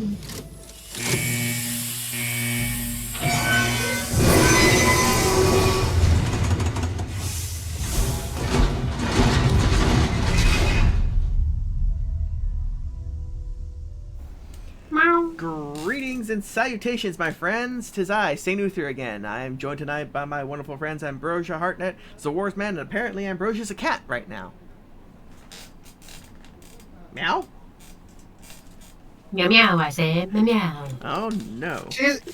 Greetings and salutations, my friends. 'Tis I, St. Uther again. I am joined tonight by my wonderful friends Ambrosia Hartnett, Zawar's Man, and apparently Ambrosia's a cat right now. Meow? Meow meow, I said. Meow meow. Oh no.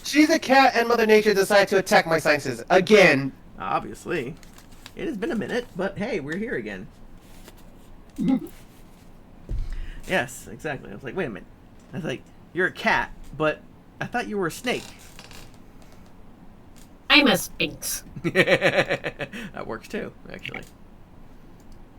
She's a cat, and Mother Nature decided to attack my sciences again. Obviously. It has been a minute, but hey, we're here again. Yes, exactly. I was like, wait a minute. I was like, you're a cat, but I thought you were a snake. I'm a sphinx. That works too, actually.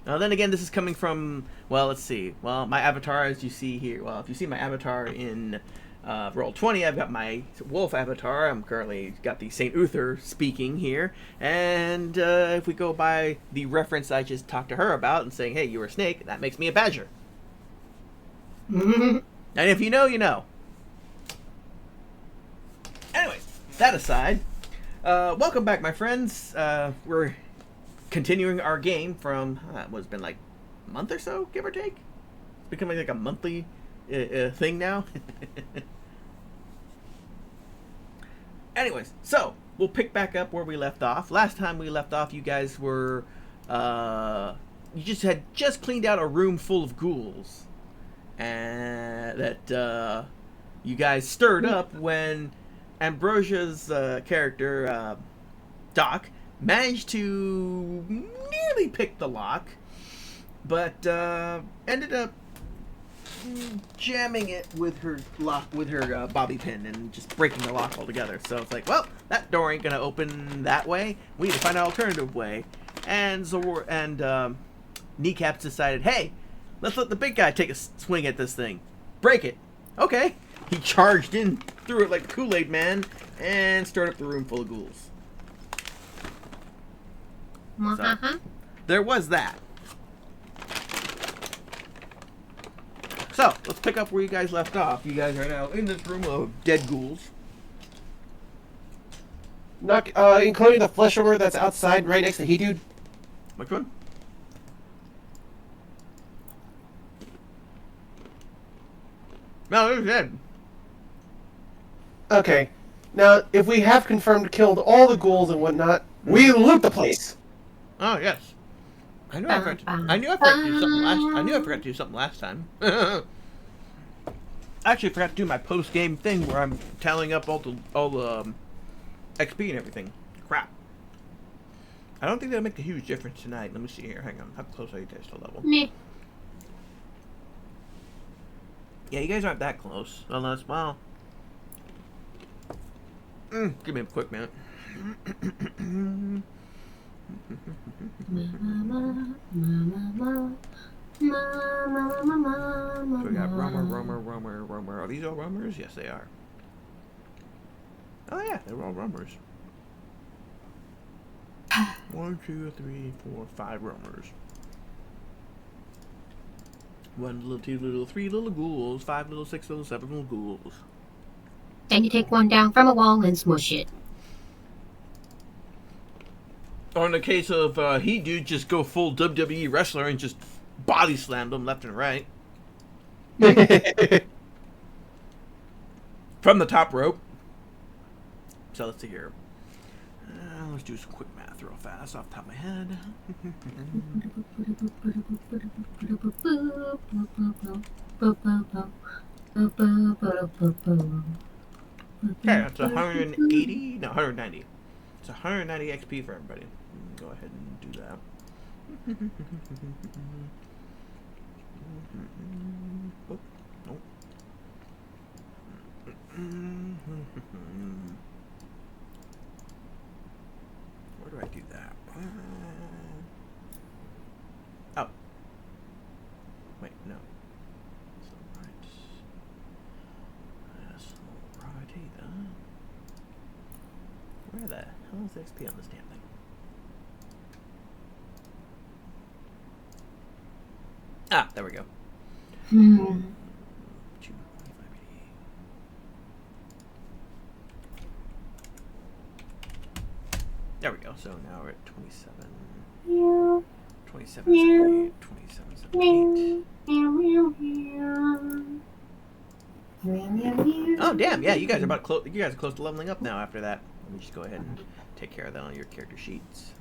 Now, then again, this is coming from, well, let's see. Well, my avatar, as you see here, well, if you see my avatar in Roll20, I've got my wolf avatar. I'm currently got the St. Uther speaking here. And if we go by the reference I just talked to her about and saying, hey, you're a snake, that makes me a badger. And if you know, you know. Anyways, that aside, welcome back, my friends. We're continuing our game from, what's been like a month or so, give or take? It's becoming like a monthly thing now. Anyways, so, we'll pick back up where we left off. Last time we left off, you guys were, you had just cleaned out a room full of ghouls. And that you guys stirred up when Ambrosia's character, Doc, managed to nearly pick the lock, but ended up jamming it with her bobby pin and just breaking the lock altogether. So it's like, well, that door ain't gonna open that way. We need to find an alternative way. And Zor and Kneecaps decided, hey, let's let the big guy take a swing at this thing. Break it. Okay. He charged in, threw it like a Kool-Aid man, and stirred up the room full of ghouls. So, there was that. So, let's pick up where you guys left off. You guys are now in this room of dead ghouls. Not, including the flesh wormer that's outside right next to He Dude. Which one? No, they're dead. Okay. Now, if we have confirmed killed all the ghouls and whatnot, we loot the place. Oh yes. I knew I forgot to do something last. I knew I forgot to do something last time. I actually forgot to do my post game thing where I'm tallying up all the XP and everything. Crap. I don't think that'll make a huge difference tonight. Let me see here. Hang on. How close are you guys to level? Meh. Yeah, you guys aren't that close. Unless, well... give me a quick minute. So we got Romer. Are these all Romers? Yes, they are. Oh yeah, they're all Romers. 1, 2, 3, 4, 5 Romers. 1 little, 2 little, 3 little ghouls, 5 little, 6 little, 7 little ghouls. Then you take one down from a wall and smush it. Or in the case of He Dude, just go full WWE wrestler and just body slam them left and right. From the top rope. So let's see here. Let's do some quick math real fast off the top of my head. Okay, that's 180, no, 190. It's 190 XP for everybody. Go ahead and do that. Oh, nope. Where do I do that? Oh. Wait, no. That's right. That's alrighty then. Where the hell is the XP on this damn thing? Ah, there we go. There we go. So now we're at 27. Meow, 27, 78, 27, 78. Oh, damn. Yeah, you guys are about close. You guys are close to leveling up now after that. Let me just go ahead and take care of that on your character sheets.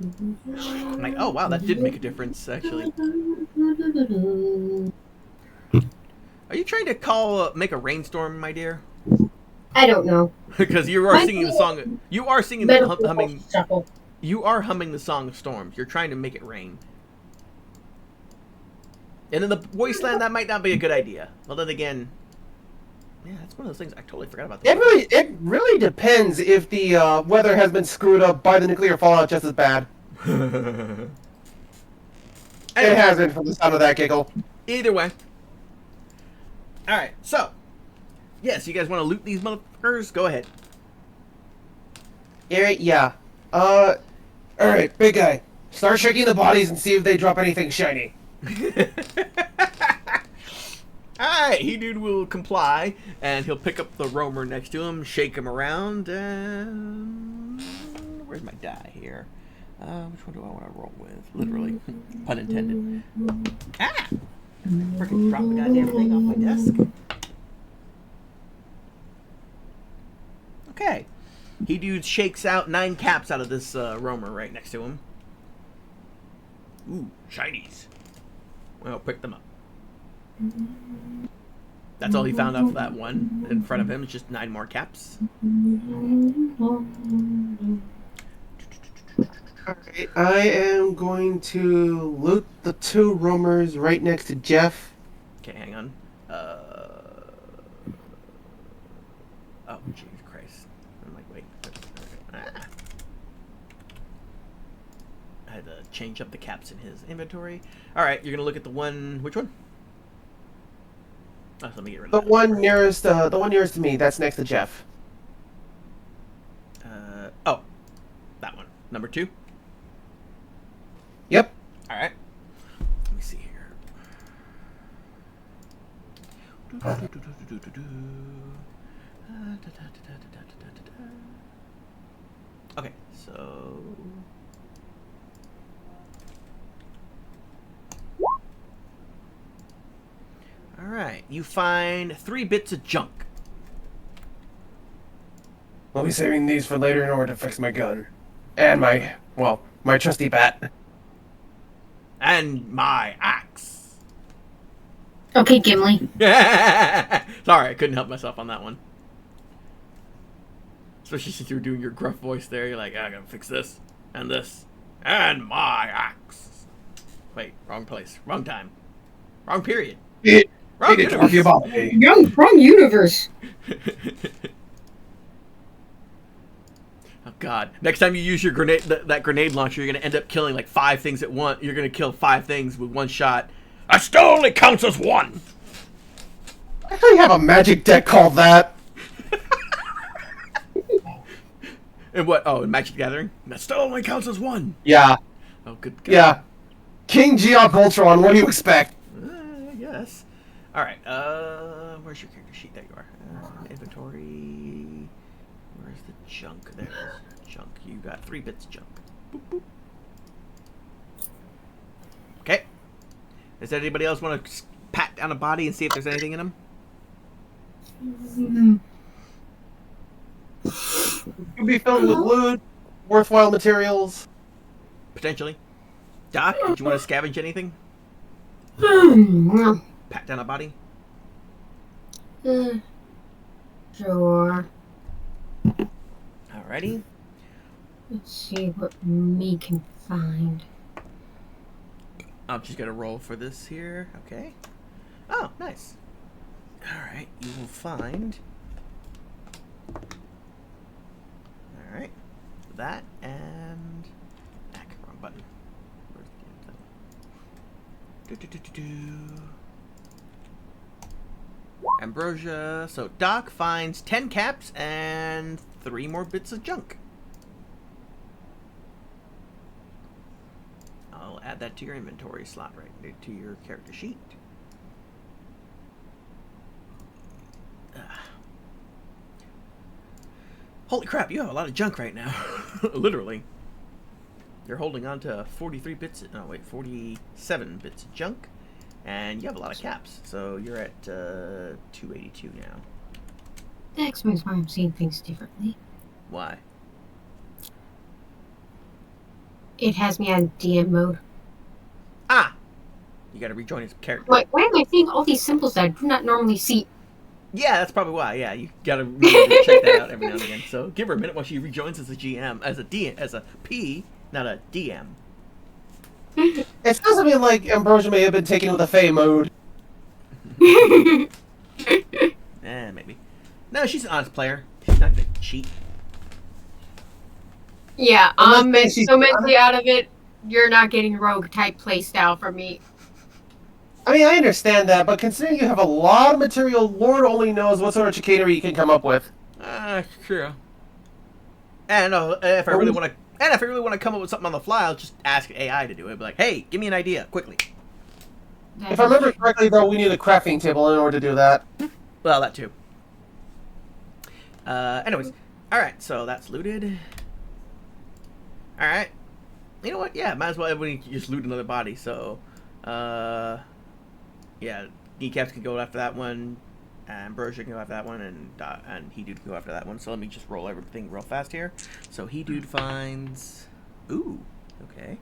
Like, oh, wow, that did make a difference, actually. Are you trying to make a rainstorm, my dear? I don't know. Because you are singing the song. You are singing the humming. Shuffle. You are humming the Song of Storms. You're trying to make it rain. And in the wasteland, that might not be a good idea. Well, then again, yeah, that's one of those things I totally forgot about. It really depends if the weather has been screwed up by the nuclear fallout just as bad. Anyway, It has been from the sound of that giggle. either way. All right, so yes, you guys want to loot these motherfuckers? Go ahead. Yeah. Alright, big guy. Start shaking the bodies and see if they drop anything shiny. Alright, he dude will comply, and he'll pick up the roamer next to him, shake him around, and... Where's my die here? Which one do I want to roll with? Literally. Pun intended. Ah! Freaking dropped the goddamn thing off my desk. Okay. He dude shakes out 9 caps out of this roamer right next to him. Ooh, shinies. Well, pick them up. That's all he found off of that one. In front of him is just 9 more caps. Alright, I am going to loot the 2 roamers right next to Jeff. Okay, hang on. Oh, Jesus Christ. I'm like, wait. Ah. I had to change up the caps in his inventory. Alright, you're going to look at the one... Which one? Oh, so let me get rid of The that. one nearest to me, that's next to Jeff. Oh. That one. Number 2? Yep. Alright. Let me see here. Okay, so... Alright, you find 3 bits of junk. I'll be saving these for later in order to fix my gun. And my trusty bat. And my axe. Okay, Gimli. Sorry, I couldn't help myself on that one. Especially since you were doing your gruff voice there. You're like, I gotta fix this, and my axe. Wait, wrong place. Wrong time. Wrong period. Wrong Need to talk to you about me. Wrong universe. Oh God! Next time you use your grenade, that grenade launcher, you're gonna end up killing like 5 things at once. You're gonna kill 5 things with 1 shot. That still only counts as 1. I actually have a magic deck called that. And what? Oh, in Magic the Gathering, that still only counts as 1. Yeah. Oh, good God. Yeah. King Geoff Voltron, what do you expect? I guess. All right. Where's your character sheet? There you are. Inventory. Where's the junk? There's junk. You got 3 bits of junk. Boop, boop. Okay. Does anybody else want to pat down a body and see if there's anything in them? You'll be filled with loot, worthwhile materials. Potentially. Doc, did you want to scavenge anything? Pat down a body? Sure. Alrighty. Let's see what me can find. I'm just gonna roll for this here. Okay. Oh, nice. Alright, you will find... Alright. That and... wrong button. Where's the game thing? Ambrosia. So Doc finds 10 caps and 3 more bits of junk. I'll add that to your inventory slot right to your character sheet. Holy crap, you have a lot of junk right now. Literally. You're holding on to 43 bits. No, wait, 47 bits of junk, and you have a lot of caps. So you're at 282 now. That explains why I'm seeing things differently. Why? It has me on DM mode. Ah, you got to rejoin his character. Like, why am I seeing all these symbols that I do not normally see? Yeah, that's probably why. Yeah, you gotta really check that out every now and again. So give her a minute while she rejoins as a GM, as a P, not a DM. It sounds to me like Ambrosia may have been taken with a Fey mode. Maybe. No, she's an honest player. She's not gonna cheat. Yeah, Unless she's so mentally out of it, you're not getting rogue type playstyle from me. I mean, I understand that, but considering you have a lot of material, Lord only knows what sort of chicanery you can come up with. True. And if I really want to come up with something on the fly, I'll just ask AI to do it. Be like, hey, give me an idea quickly. If I remember correctly, though, we need a crafting table in order to do that. Well, that too. Anyways, all right. So that's looted. All right. You know what? Yeah, might as well everybody just loot another body. So, yeah, Kneecaps can go after that one, and Ambrosia can go after that one, and He Dude can go after that one. So let me just roll everything real fast here. So He Dude finds, ooh, okay.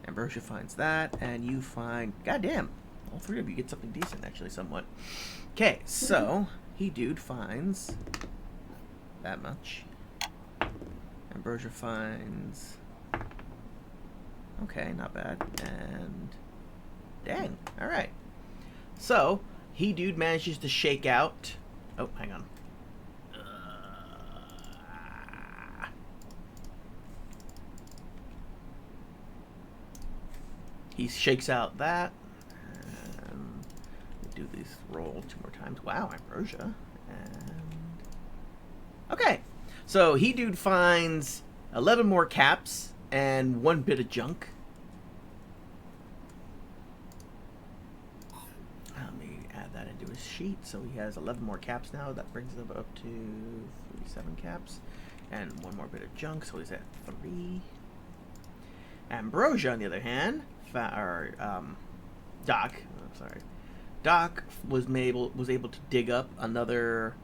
Ambrosia finds that, and you find, goddamn, all three of you get something decent actually, somewhat. Okay, so He Dude finds that much. Ambrosia finds, okay, not bad, and dang, all right. So, He Dude manages to shake out... Oh, hang on. He shakes out that. And do this roll 2 more times. Wow, Ambrosia. And... okay. So, He Dude finds 11 more caps and 1 bit of junk. Sheet, so he has 11 more caps now. That brings him up to 47 caps and 1 more bit of junk, so he's at 3. Ambrosia, on the other hand, Doc was able to dig up another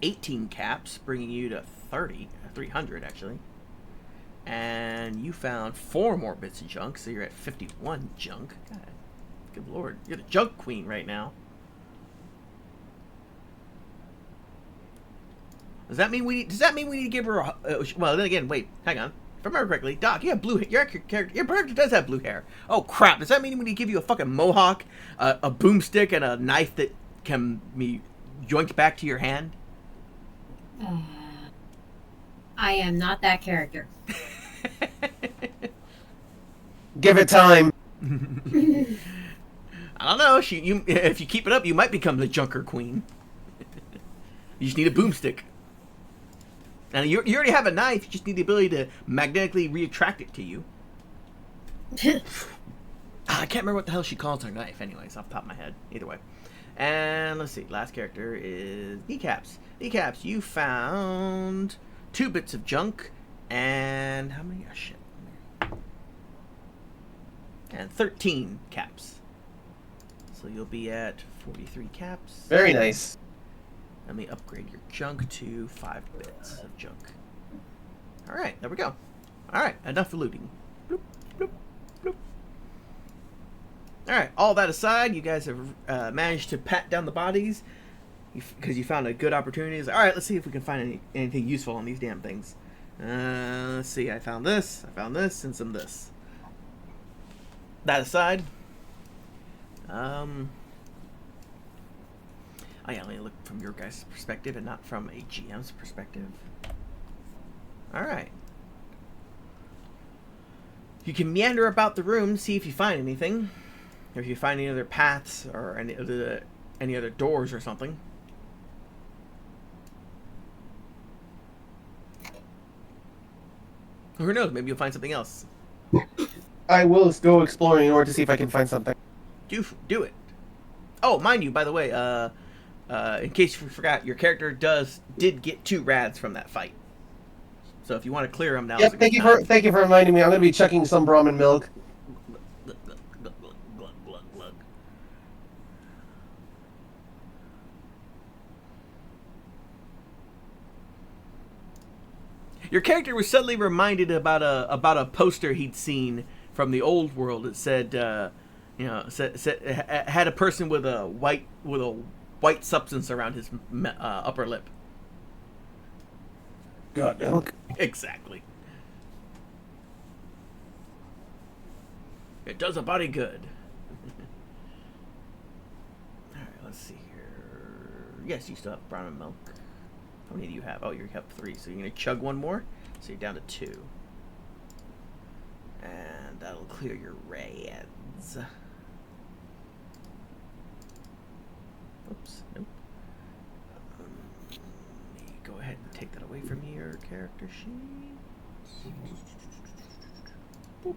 18 caps, bringing you to 300 actually. And you found 4 more bits of junk, so you're at 51 junk. God. Good lord, you're the junk queen right now. Does that mean we need to give her a... well, then again, wait, hang on. If I remember correctly, Doc, you have blue hair. Your character does have blue hair. Oh, crap. Does that mean we need to give you a fucking mohawk, a boomstick, and a knife that can be yoinked back to your hand? I am not that character. Give it time. I don't know. If you keep it up, you might become the Junker Queen. You just need a boomstick. And you already have a knife. You just need the ability to magnetically reattract it to you. I can't remember what the hell she calls her knife. Anyways, off the top of my head. Either way. And let's see. Last character is Kneecaps. Kneecaps, you found 2 bits of junk. And how many? Oh, shit. And 13 caps. So you'll be at 43 caps. Very nice. Let me upgrade your junk to 5 bits of junk. Alright, there we go. Alright, enough looting. Bloop, bloop, bloop. Alright, all that aside, you guys have managed to pat down the bodies because you found a good opportunity. Alright, let's see if we can find anything useful on these damn things. Let's see, I found this, and some this. That aside... I only look from your guys' perspective and not from a GM's perspective. Alright. You can meander about the room, see if you find anything. Or if you find any other paths or any other doors or something. Or who knows, maybe you'll find something else. I will go exploring in order to see if I can find something. Do it. Oh, mind you, by the way, in case you forgot, your character did get 2 rads from that fight. So if you want to clear them now, Yep. Thank you for reminding me. I'm gonna be checking some Brahmin milk. Glug, glug, glug, glug, glug, glug. Your character was suddenly reminded about a poster he'd seen from the old world. It said, had a person with a white substance around his upper lip. God milk. Exactly. It does a body good. Alright, let's see here. Yes, you still have brown and milk. How many do you have? Oh, you have 3, so you're going to chug one more. So you're down to 2. And that'll clear your rads. Oops, nope. Let me go ahead and take that away from your character sheet. Boop.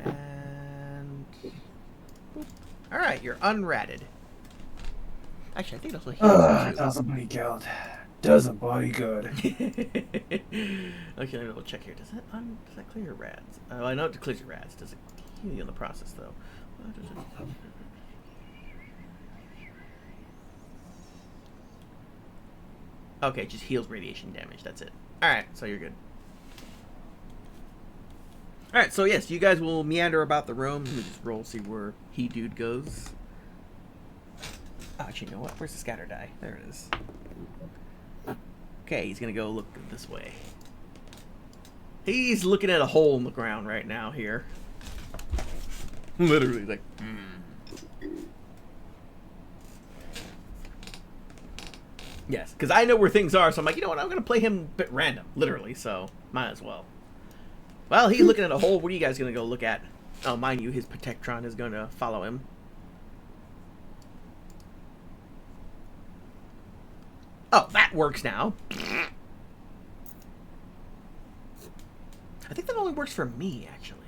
And boop. Alright, you're unratted. Actually, I think that's what he Does a body good. Does a body good. Okay, let me double check here. Does that clear your rads? Oh, I know it clears your rads. Does it heal you in the process, though? Okay, just heals radiation damage. That's it. Alright, so you're good. Alright, so yes, you guys will meander about the room. Let me just roll, see where he dude goes. Oh, actually, you know what? Where's the scatter die? There it is. Okay, he's gonna go look this way. He's looking at a hole in the ground right now here. Literally, like, Yes, because I know where things are, so I'm like, you know what, I'm gonna play him a bit random, literally, so might as well. Well, he's looking at a hole. What are you guys gonna go look at? Oh, mind you, his Protectron is gonna follow him. Oh, that works now. I think that only works for me, actually.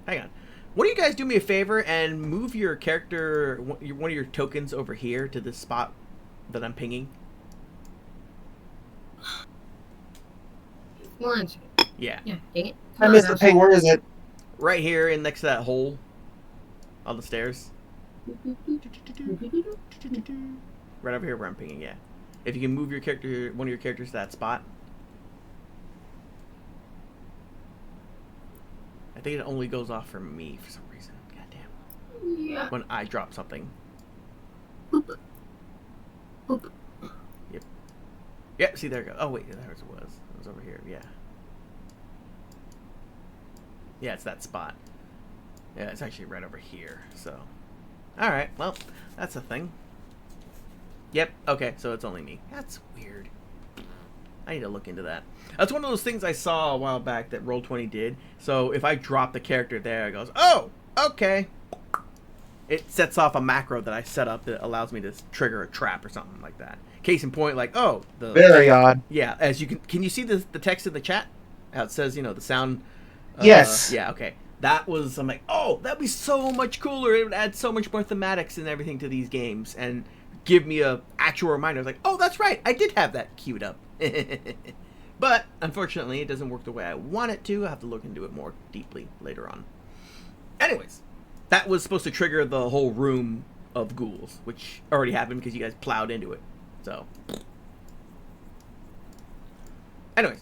Hang on. Why don't you guys do me a favor and move your character, one of your tokens over here to this spot that I'm pinging? Once. Yeah. Yeah, dang it. I missed the ping. Where is it? Right here in next to that hole on the stairs. Right over here where I'm pinging, yeah. If you can move your character, one of your characters to that spot. I think it only goes off for me for some reason. Goddamn. Yeah. When I drop something. Boop. Boop. Yep. Yep, see there it goes. Oh wait, there it was. It was over here, yeah. Yeah, it's that spot. Yeah, it's actually right over here, so. Alright, well, that's a thing. Yep, okay, so it's only me. That's weird. I need to look into that. That's one of those things I saw a while back that Roll20 did. So if I drop the character there, it goes, oh, okay. It sets off a macro that I set up that allows me to trigger a trap or something like that. Case in point, like, oh. Very odd. Yeah, as you can you see the text in the chat? How it says, you know, the sound. Yes. Yeah, okay. That was, I'm like, oh, that'd be so much cooler. It would add so much more thematics and everything to these games. And give me a actual reminder. I was like, oh, that's right. I did have that queued up. But, unfortunately, it doesn't work the way I want it to. I'll have to look into it more deeply later on. Anyways, that was supposed to trigger the whole room of ghouls, which already happened because you guys plowed into it. So, anyways,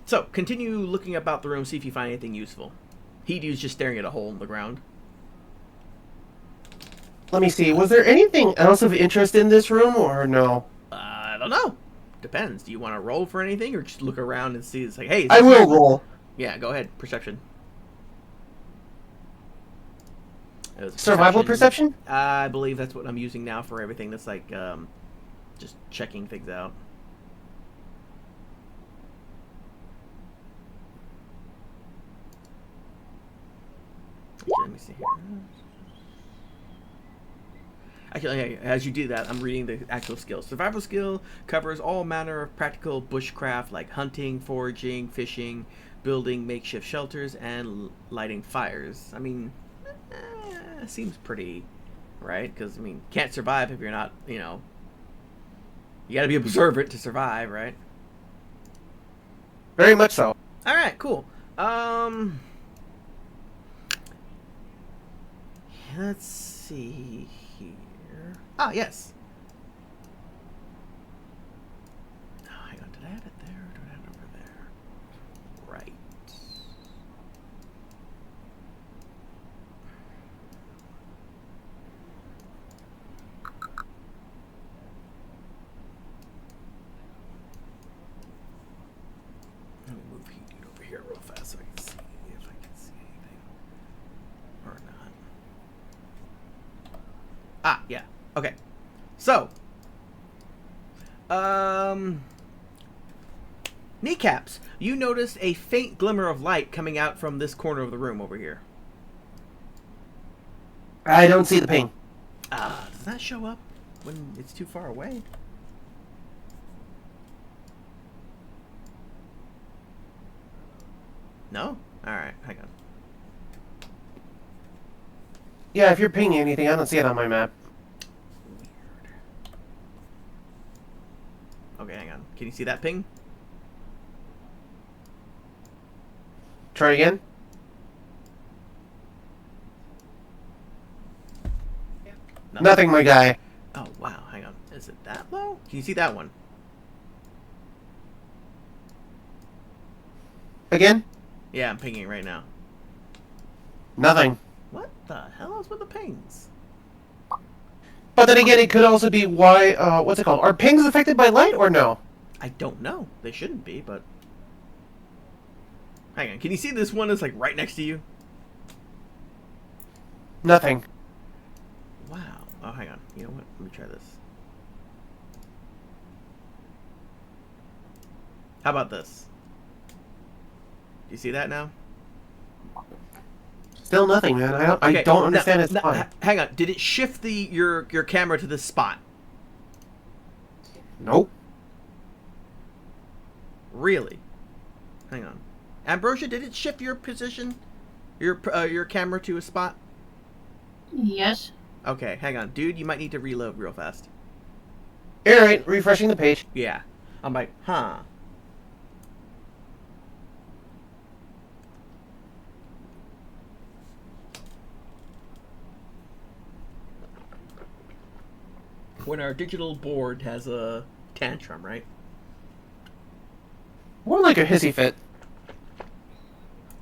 so continue looking about the room, see if you find anything useful. Hidu's just staring at a hole in the ground. Let me see. Was there anything else of interest in this room, or no? I don't know. Depends. Do you want to roll for anything, or just look around and see? It's like, hey, I will roll. Yeah, go ahead. Perception. Survival perception? I believe that's what I'm using now for everything. That's like just checking things out. Let me see here. Actually, as you do that, I'm reading the actual skills. Survival skill covers all manner of practical bushcraft like hunting, foraging, fishing, building makeshift shelters, and lighting fires. I mean, seems pretty, right? Because, I mean, can't survive if you're not, you know, you gotta be observant to survive, right? Very much so. All right, cool. Let's see here. Ah, yes. Oh, hang on. Did I have it there or did I have it over there? Right. Let me move Heat over here real fast so I can see if I can see anything or not. Ah, yeah. Okay. So, Kneecaps, you noticed a faint glimmer of light coming out from this corner of the room over here. I don't see the ping. Does that show up when it's too far away? No? Alright, hang on. Yeah, if you're pinging anything, I don't see it on my map. Weird. Okay, hang on. Can you see that ping? Try again. Nothing, my guy. Oh, wow. Hang on. Is it that low? Can you see that one? Again? Yeah, I'm pinging right now. Nothing. What the hell is with the pings? But then again, it could also be why, what's it called? Are pings affected by light or no? I don't know. They shouldn't be, but... Hang on. Can you see this one is, like, right next to you? Nothing. Wow. Oh, hang on. You know what? Let me try this. How about this? Do you see that now? Still nothing, man. I don't understand its why. Hang on. Did it shift your camera to this spot? Nope. Really? Hang on. Ambrosia, did it shift your position? Your camera to a spot? Yes. Okay, hang on. Dude, you might need to reload real fast. Alright, refreshing the page. Yeah. I'm like, huh. When our digital board has a tantrum, right? More like a hissy fit.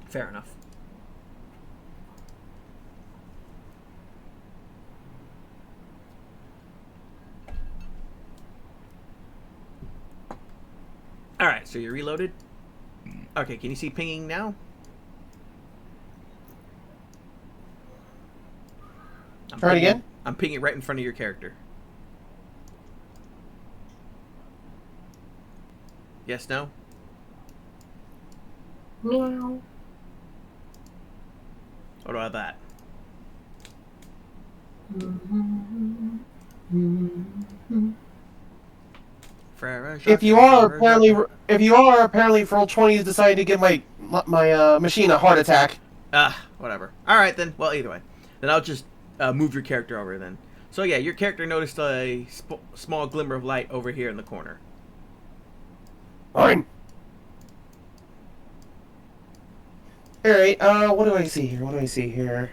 Fair enough. Alright, so you're reloaded? Okay, can you see pinging now? Try it again? I'm pinging right in front of your character. Yes, no? Meow. What about that? If you are apparently for all 20s deciding to give my machine a heart attack. Whatever. Alright then, well either way. Then I'll just move your character over then. So yeah, your character noticed a small glimmer of light over here in the corner. Fine. Alright, what do I see here?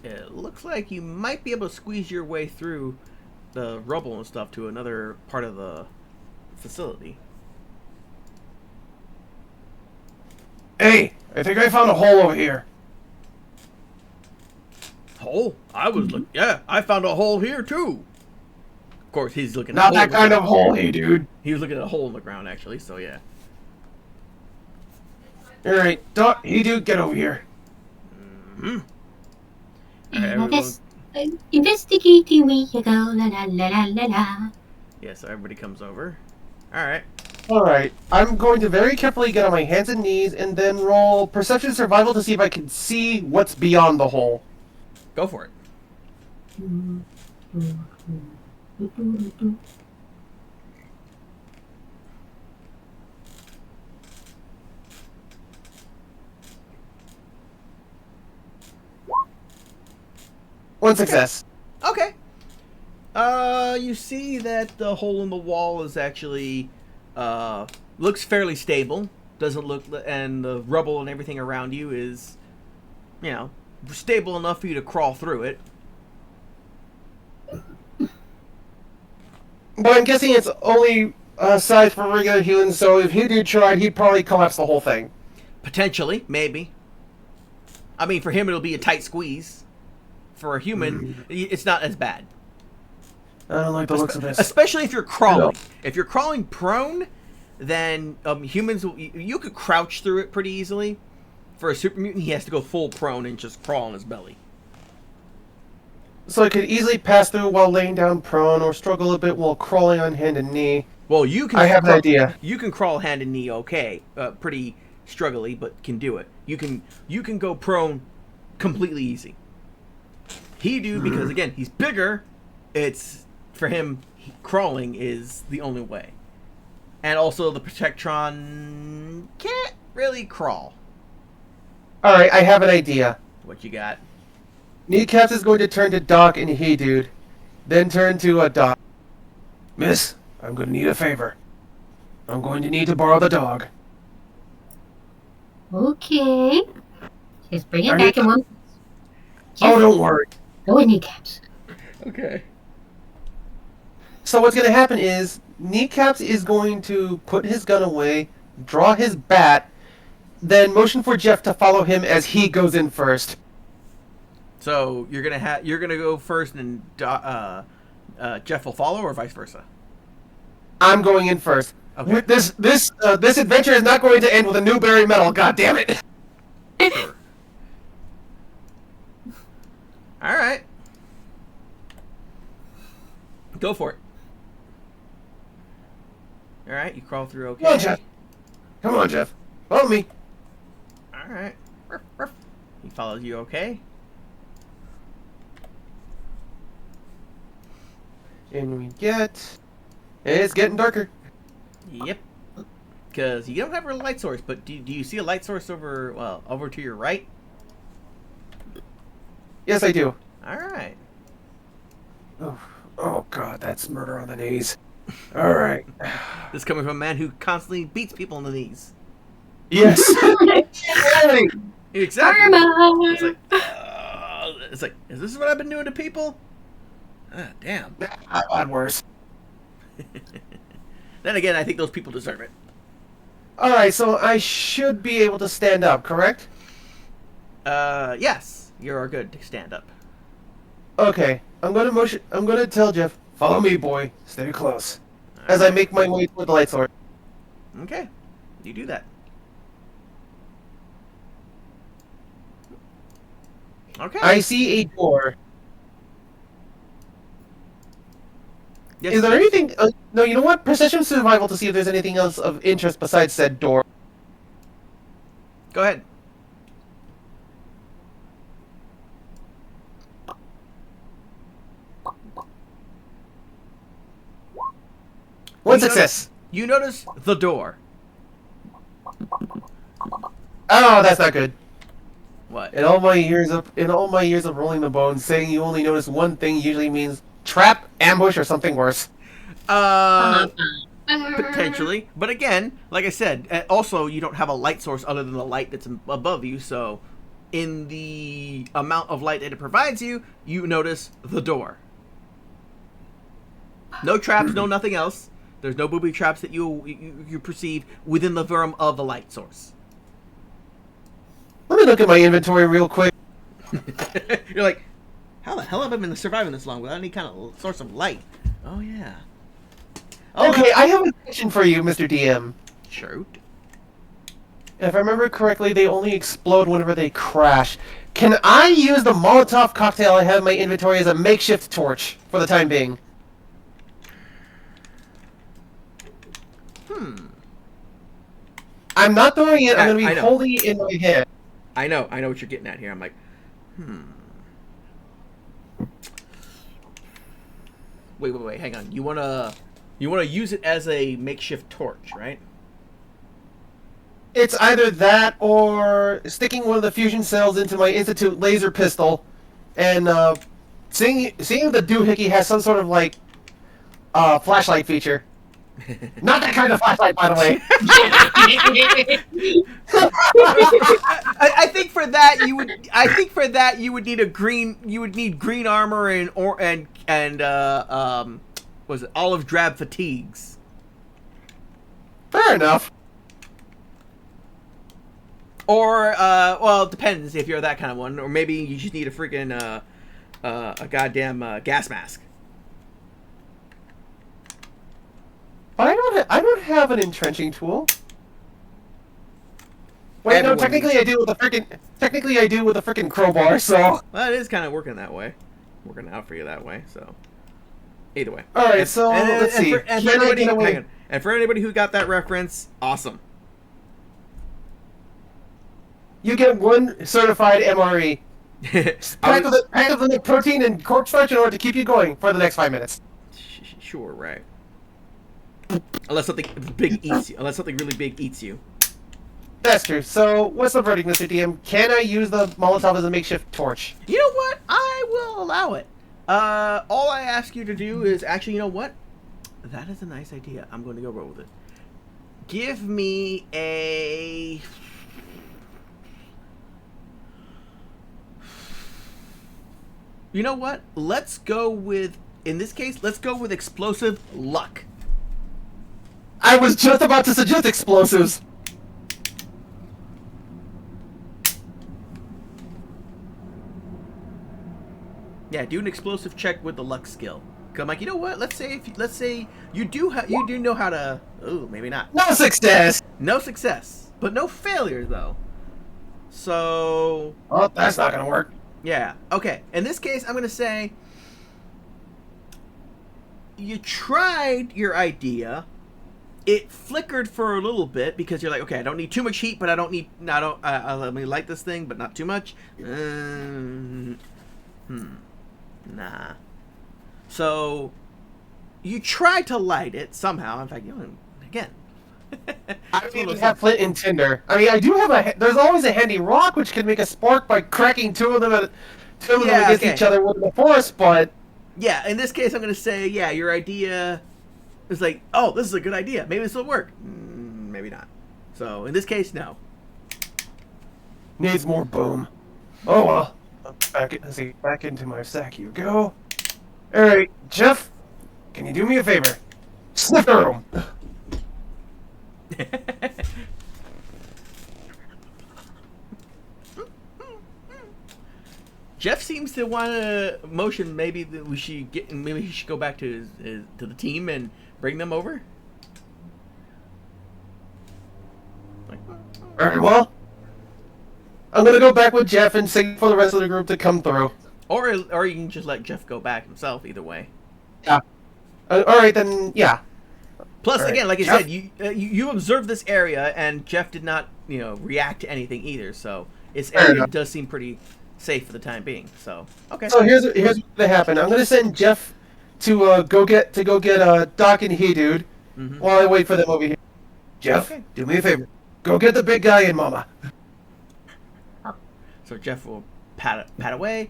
It looks like you might be able to squeeze your way through the rubble and stuff to another part of the facility. Hey, I think I found a hole over here. Hole? I was looking. Yeah, I found a hole here too. Of course, he's looking. Not that kind of hole, hey dude. He was looking at a hole in the ground actually. So yeah. Alright, hey dude, get over here. Mm-hmm. Right, Investigating, we go, la la la la la la. yeah, so everybody comes over. Alright. Alright, I'm going to very carefully get on my hands and knees and then roll perception survival to see if I can see what's beyond the hole. Go for it. One success. Okay. You see that the hole in the wall is actually Looks fairly stable. Doesn't look, and the rubble and everything around you is, stable enough for you to crawl through it. But I'm guessing it's only size for regular humans, so if he did try, he'd probably collapse the whole thing. Potentially, maybe. I mean, for him, it'll be a tight squeeze. For a human, it's not as bad. I don't like the looks of this. Especially if you're crawling. No. If you're crawling prone, then humans, you could crouch through it pretty easily. For a super mutant, he has to go full prone and just crawl on his belly. So I could easily pass through while laying down prone, or struggle a bit while crawling on hand and knee. Well, you can. I have an idea. You can crawl hand and knee, okay, pretty struggly, but can do it. You can go prone, completely easy. He do because again he's bigger. It's for him. Crawling is the only way, and also the Protectron can't really crawl. All right, I have an idea. What you got? Kneecaps is going to turn to Doc and He Dude, then turn to a Doc. Miss, I'm going to need a favor. I'm going to need to borrow the dog. Okay. Just bring it Are back you- in one. Oh, don't worry. No kneecaps. Okay. So what's going to happen is Kneecaps is going to put his gun away, draw his bat, then motion for Jeff to follow him as he goes in first. So you're gonna go first, and Jeff will follow, or vice versa. I'm going in first. Okay. This adventure is not going to end with a Newberry medal. God damn it! Sure. All right. Go for it. All right, you crawl through. Okay. Come on, Jeff. Come on, Jeff. Follow me. All right. Ruff, ruff. He follows you. Okay. And we get... It's getting darker. Yep. Because you don't have a light source, but do you see a light source over to your right? Yes, I do. All right. Oh God, that's murder on the knees. All right. This is coming from a man who constantly beats people in the knees. Yes. Exactly. Karma. It's like, is this what I've been doing to people? Ah, damn. I've had worse. Then again, I think those people deserve it. All right, so I should be able to stand up, correct? Yes, you're good to stand up. Okay. I'm gonna tell Jeff, follow me, boy. Stay close. As I make my way toward the light source. Okay, you do that. Okay. I see a door. Yes, Is there anything? No, you know what? Precision survival to see if there's anything else of interest besides said door. Go ahead. One You success. You notice the door. Oh, that's not good. What? In all my years of rolling the bones, saying you only notice one thing usually means trap, ambush, or something worse. Potentially, but again, like I said, also you don't have a light source other than the light that's above you. So, in the amount of light that it provides you, you notice the door. No traps, no nothing else. There's no booby traps that you perceive within the realm of the light source. Let me look at my inventory real quick. You're like, how the hell have I been surviving this long without any kind of source of light? Oh yeah. Oh, Okay, I have a question for you, Mr. DM. Shoot. If I remember correctly, they only explode whenever they crash. Can I use the Molotov cocktail I have in my inventory as a makeshift torch for the time being? I'm not throwing it. I'm going I to be know. holding it in my hand. I know what you're getting at here. I'm like, Wait, hang on. You wanna use it as a makeshift torch, right? It's either that or sticking one of the fusion cells into my Institute laser pistol, and seeing if the doohickey has some sort of like flashlight feature. Not that kind of flashlight, by the way. I think for that you would. I think for that you would need a green. You would need green armor and was it olive drab fatigues? Fair enough. Or well, it depends if you're that kind of one. Or maybe you just need a freaking a goddamn gas mask. But I don't have an entrenching tool. Wait, no, Everyone technically I do with a freaking crowbar, so. Well, it is kind of working that way, working out for you that way. So, either way. Alright, so let's see. And for anybody who got that reference, awesome. You get 1 certified MRE. Pack of the protein and cornstarch in order to keep you going for the next 5 minutes. Sure, right. Unless something big eats you. Unless something really big eats you. That's true. So, what's the verdict, Mr. DM? Can I use the Molotov as a makeshift torch? You know what? I will allow it. All I ask you to do is actually, you know what? That is a nice idea. I'm going to go roll with it. Give me a. You know what? Let's go with. In this case, let's go with explosive luck. I was just about to suggest explosives. Yeah, do an explosive check with the luck skill. 'Cause I'm like, you know what? Let's say you do know how to. Oh, maybe not. No success. No success, but no failure though. So Oh, that's not gonna work. yeah, okay. In this case, I'm gonna say you tried your idea. It flickered for a little bit because you're like, okay, I don't need too much heat, but I don't need. Let me light this thing, but not too much. Nah. So you try to light it somehow. In fact, again. I don't even have flint and tinder. I mean, I do have there's always a handy rock which can make a spark by cracking two of them against each other with the force. But yeah, in this case, I'm gonna say, yeah, your idea is like, oh, this is a good idea. Maybe this will work. Maybe not. So in this case, no. Needs more boom. Oh well. Back into my sack you go. Alright, Jeff, can you do me a favor? Sniff the room. Jeff seems to want to motion. Maybe that we should get. Maybe he should go back to to the team and bring them over. Very well. I'm gonna go back with Jeff and sing for the rest of the group to come through. Or you can just let Jeff go back himself. Either way. Yeah. Alright then, yeah. Plus, Right. again, like I Jeff? said, you observed this area, and Jeff did not, react to anything either. So this Fair area enough. does seem pretty safe for the time being. So okay. So here's what's gonna happen. I'm gonna send Jeff to go get Doc and He Dude Mhm. while I wait for them over here. Jeff, Okay. do me a favor. Go get the big guy and Mama. So Jeff will pat away.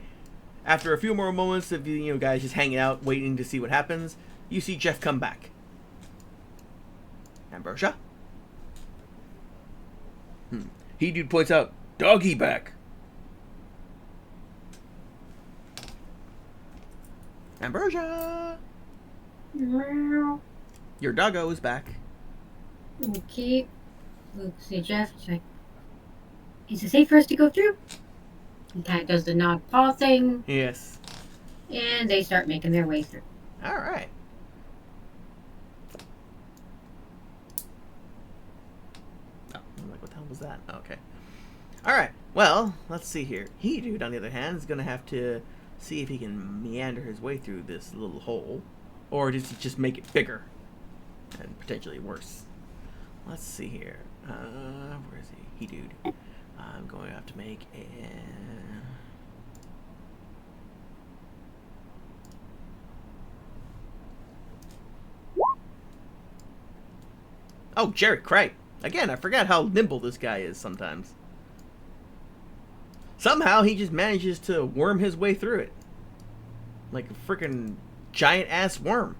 After a few more moments of guys just hanging out, waiting to see what happens, you see Jeff come back. Ambrosia. He dude points out, doggy back. Ambrosia. Your doggo is back. Okay. Looks at Jeff. It's like, is it safe for us to go through? He kind of does the nod paw thing, Yes. and they start making their way through. All right. Oh, I'm like, what the hell was that? Okay. All right. Well, let's see here. He dude, on the other hand, is gonna have to see if he can meander his way through this little hole, or just make it bigger and potentially worse. Let's see here. Where is he? He dude. I'm going to have to make a. Oh, Jerry Cripe. Again, I forgot how nimble this guy is sometimes. Somehow he just manages to worm his way through it. Like a freaking giant ass worm.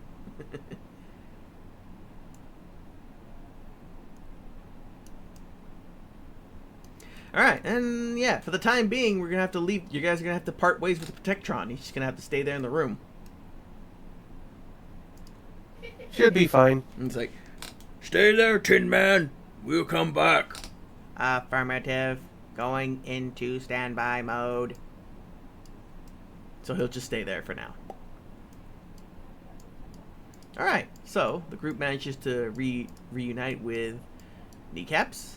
All right, and yeah, for the time being, we're gonna have to leave. You guys are gonna have to part ways with the Protectron. He's just gonna have to stay there in the room. Should be fine. And it's like, Stay there, Tin Man. We'll come back. affirmative. Going into standby mode. So he'll just stay there for now. All right, so the group manages to reunite with Kneecaps,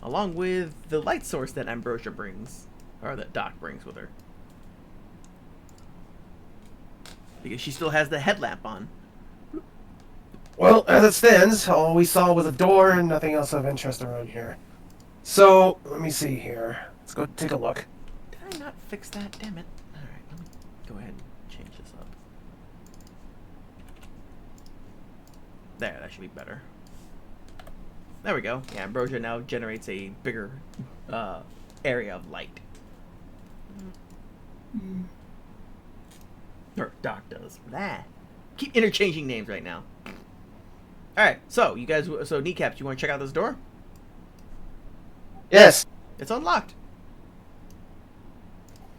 along with the light source that Ambrosia brings, or that Doc brings with her, because she still has the headlamp on. Well, as it stands, all we saw was a door and nothing else of interest around here. So, let me see here. Let's go take a look. Did I not fix that? Damn it! All right, let me go ahead and change this up. There, that should be better. There we go. Yeah, Ambrosia now generates a bigger area of light. Or Doc does. Blah. Keep interchanging names right now. Alright, so you guys, so Kneecaps, you want to check out this door? Yes. It's unlocked.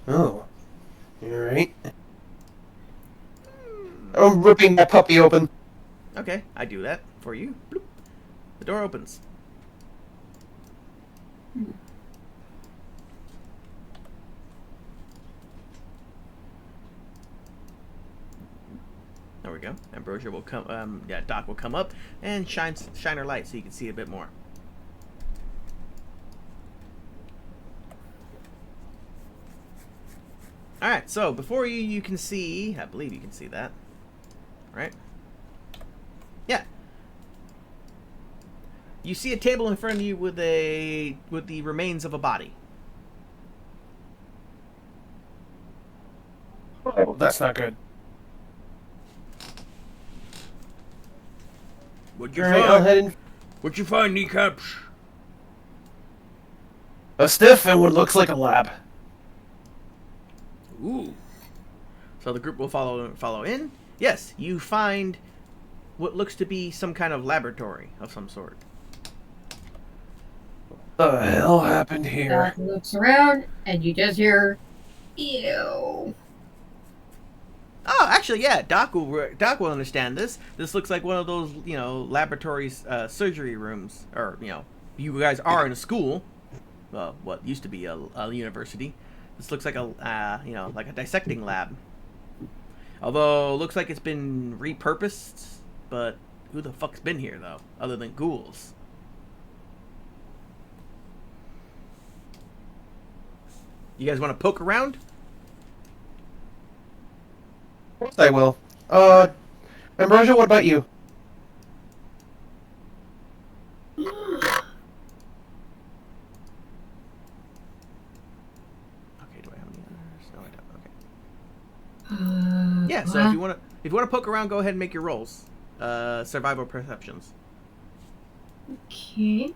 Oh. Alright. I'm ripping that puppy open. Okay, I do that for you. Bloop. The door opens. There we go. Ambrosia will come. Yeah, Doc will come up and shine her light so you can see a bit more. All right. So before you can see. I believe you can see that. Right? Yeah. You see a table in front of you with the remains of a body. Oh, that's not good. What'd you Alright, I'll find? head in. What'd you find, Kneecaps? A stiff and what looks like a lab. Ooh. So the group will follow in. Yes, you find what looks to be some kind of laboratory of some sort. What the hell happened here? Doc looks around, and you just hear, ew. Oh, actually, yeah. Doc will understand this. This looks like one of those, laboratories, surgery rooms, or you guys are in a school. Well, what used to be a university. This looks like like a dissecting lab. Although, looks like it's been repurposed. But who the fuck's been here though, other than ghouls? You guys want to poke around? Of course I will. Ambrosia, what about you? Okay, do I have any others? No, I don't. Okay. Yeah, so if you want to poke around, go ahead and make your rolls. Survival perceptions. Okay.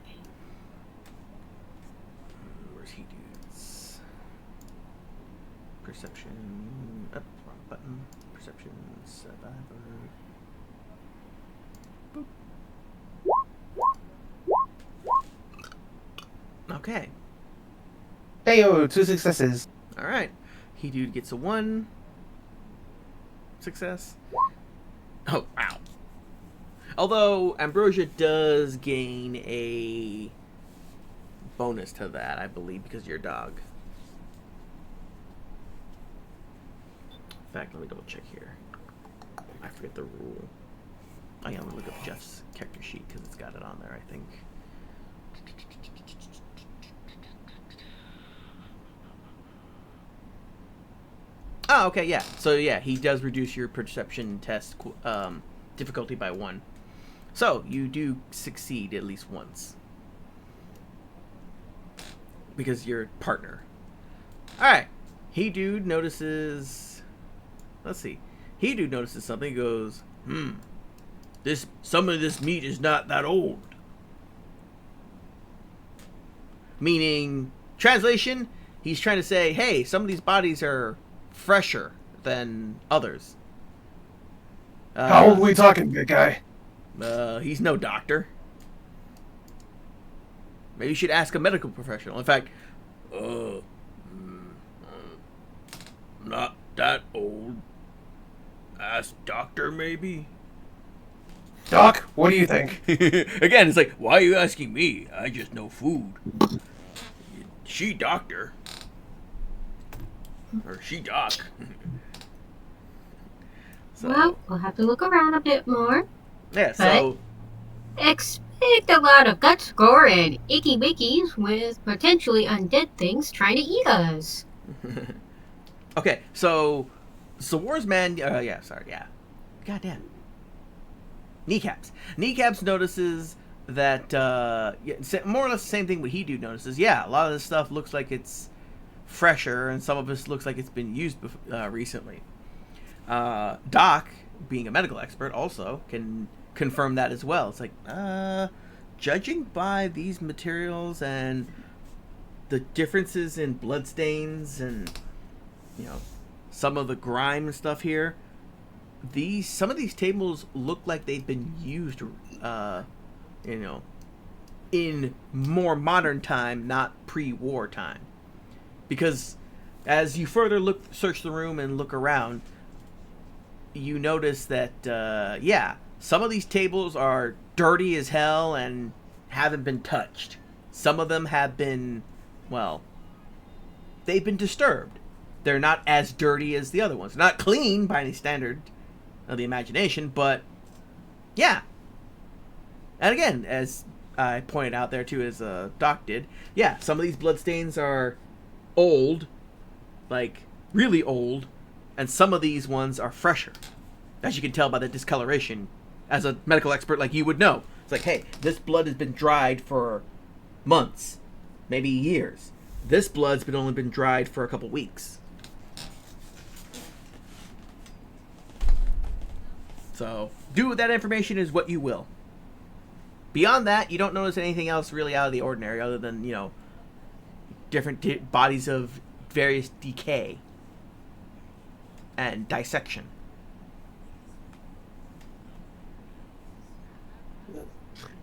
Where's he dudes? Perception. Up, wrong button. Perception. Survivor. Boop. Okay. Heyo, 2 successes. All right. He dude gets a 1 success. Oh, wow. Although Ambrosia does gain a bonus to that, I believe, because you're a dog. In fact, let me double check here. I forget the rule. Oh yeah, let me look up Jeff's character sheet because it's got it on there, I think. Oh, okay, yeah. So yeah, he does reduce your perception test difficulty by 1. So you do succeed at least once because you're a partner. All right, he dude notices. Let's see. He dude notices something. He goes, Some of this meat is not that old. meaning translation. He's trying to say, hey, some of these bodies are fresher than others. How old are we talking, big guy? He's no doctor. Maybe you should ask a medical professional. In fact, I'm not that old. Ask doctor, maybe? Doc, what do you think? Again, it's like, why are you asking me? I just know food. She doctor. Or she doc. so Well, we'll have to look around a bit more. yeah. So Expect a lot of guts, gore, and icky wickies with potentially undead things trying to eat us. okay. So Warsman. Yeah. Sorry. Yeah. Goddamn. Kneecaps. Kneecaps notices that more or less the same thing what he notices. Yeah, a lot of this stuff looks like it's fresher, and some of this looks like it's been used recently. Doc, being a medical expert, also can confirm that as well. It's like, judging by these materials and the differences in bloodstains and some of the grime and stuff here, some of these tables look like they've been used in more modern time, not pre-war time. Because as you further search the room and look around, you notice that some of these tables are dirty as hell and haven't been touched. Some of them have been, they've been disturbed. They're not as dirty as the other ones. Not clean by any standard of the imagination, but yeah. And again, as I pointed out there too, as Doc did, some of these bloodstains are old, like really old, and some of these ones are fresher, as you can tell by the discoloration. As a medical expert like you would know, it's like, hey, this blood has been dried for months, maybe years. This blood's only been dried for a couple weeks. So do with that information is what you will. Beyond that, you don't notice anything else really out of the ordinary, other than different bodies of various decay and dissection.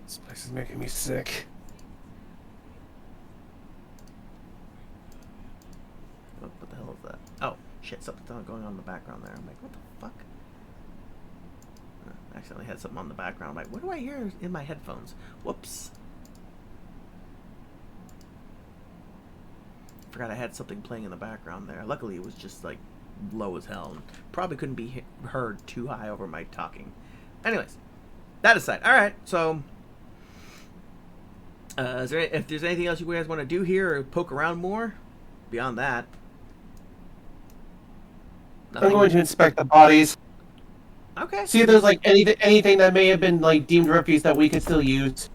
This place is making me sick. What the hell is that? Oh, shit, something's going on in the background there. I'm like, what the fuck? I accidentally had something on the background. I'm like, what do I hear in my headphones? Whoops. Forgot I had something playing in the background there. Luckily, it was just, like, low as hell. And probably couldn't be heard too high over my talking. Anyways, that aside. Alright, so if there's anything else you guys want to do here or poke around more, beyond that, nothing. I'm going to inspect the bodies. Okay. See if there's like anything that may have been like deemed refuse that we could still use.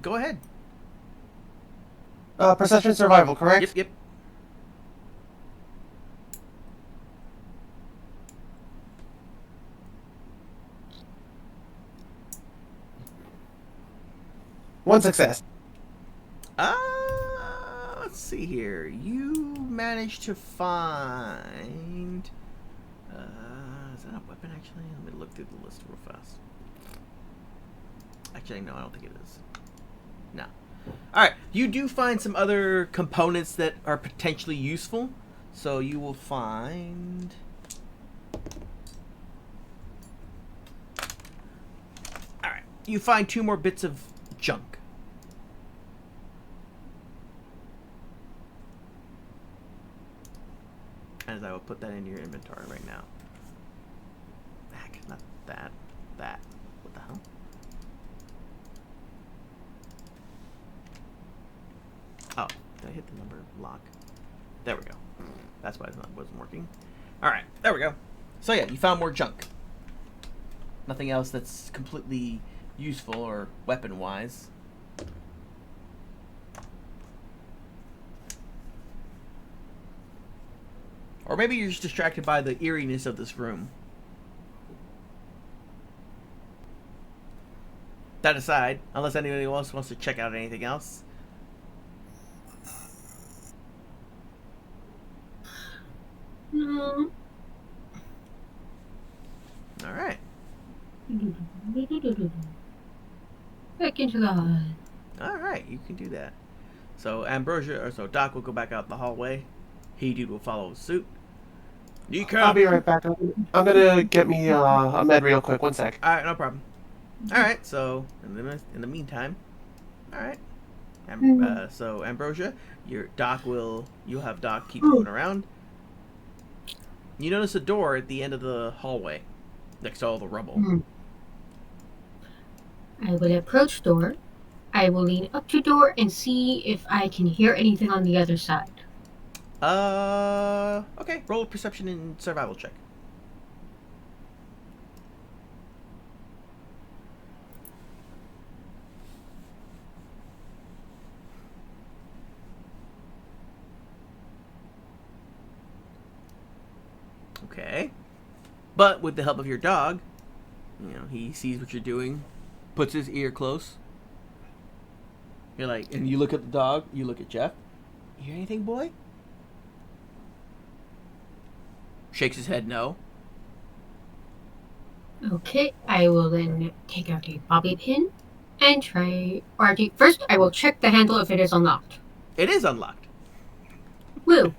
Go ahead. Perception survival, correct? Yep. One success. Let's see here. You managed to find. Is that a weapon actually? Let me look through the list real fast. Actually, no, I don't think it is. No. Alright, you do find some other components that are potentially useful. So you will find. Alright, you find 2 more bits of junk. As I will put that into your inventory right now. Not that. That. What the hell? Oh, did I hit the number lock? There we go. That's why it wasn't working. Alright, there we go. So yeah, you found more junk. Nothing else that's completely useful or weapon-wise. Or maybe you're just distracted by the eeriness of this room. That aside, unless anybody else wants to check out anything else. No. Alright. back into the hall. All right, you can do that. So Doc will go back out the hallway. He dude will follow suit. I'll be right back. I'm gonna get me a med real quick. 1 sec. All right, no problem. All right, so in the meantime, all right. So Ambrosia, you'll have Doc keep moving around. You notice a door at the end of the hallway, next to all the rubble. I will approach door. I will lean up to door and see if I can hear anything on the other side. Okay. Roll a perception and survival check. Okay. But with the help of your dog, he sees what you're doing, puts his ear close. You're like, and you look at the dog, you look at Jeff. You hear anything, boy? Shakes his head no. Okay, I will then take out a bobby pin and first I will check the handle if it is unlocked. It is unlocked. Woo!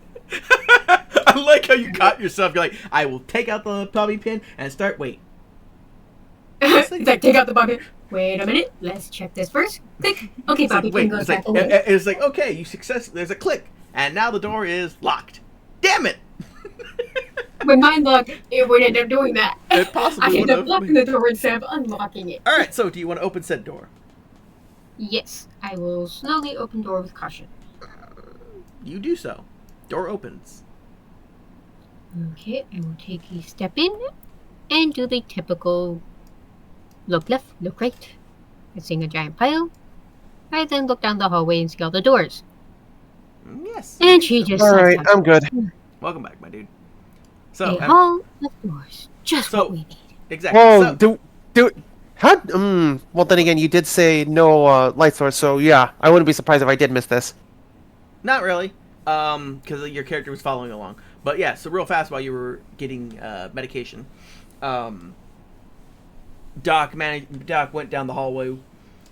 I like how you caught yourself. You're like, I will take out the bobby pin and start. Wait. It's like, take out the bobby. Wait a minute. Let's check this first. Click. Okay, bobby pin goes back away. It's like, okay, you success. There's a click, and now the door is locked. Damn it! When mine locked, it would end up doing that. It possibly I would ended up have. locking the door instead of unlocking it. All right. So, do you want to open said door? Yes, I will slowly open door with caution. You do so. Door opens. Okay, I will take a step in and do the typical look left, look right. I seeing a giant pile. I then look down the hallway and see all the doors. Yes. And she just All right, I'm good. Welcome back, my dude. So, a hall of doors. Just so- what we need. exactly. Whoa, So, how? Well, then again, you did say no light source, so yeah, I wouldn't be surprised if I did miss this. not really, because your character was following along. But yeah, so real fast while you were getting medication, Doc went down the hallway,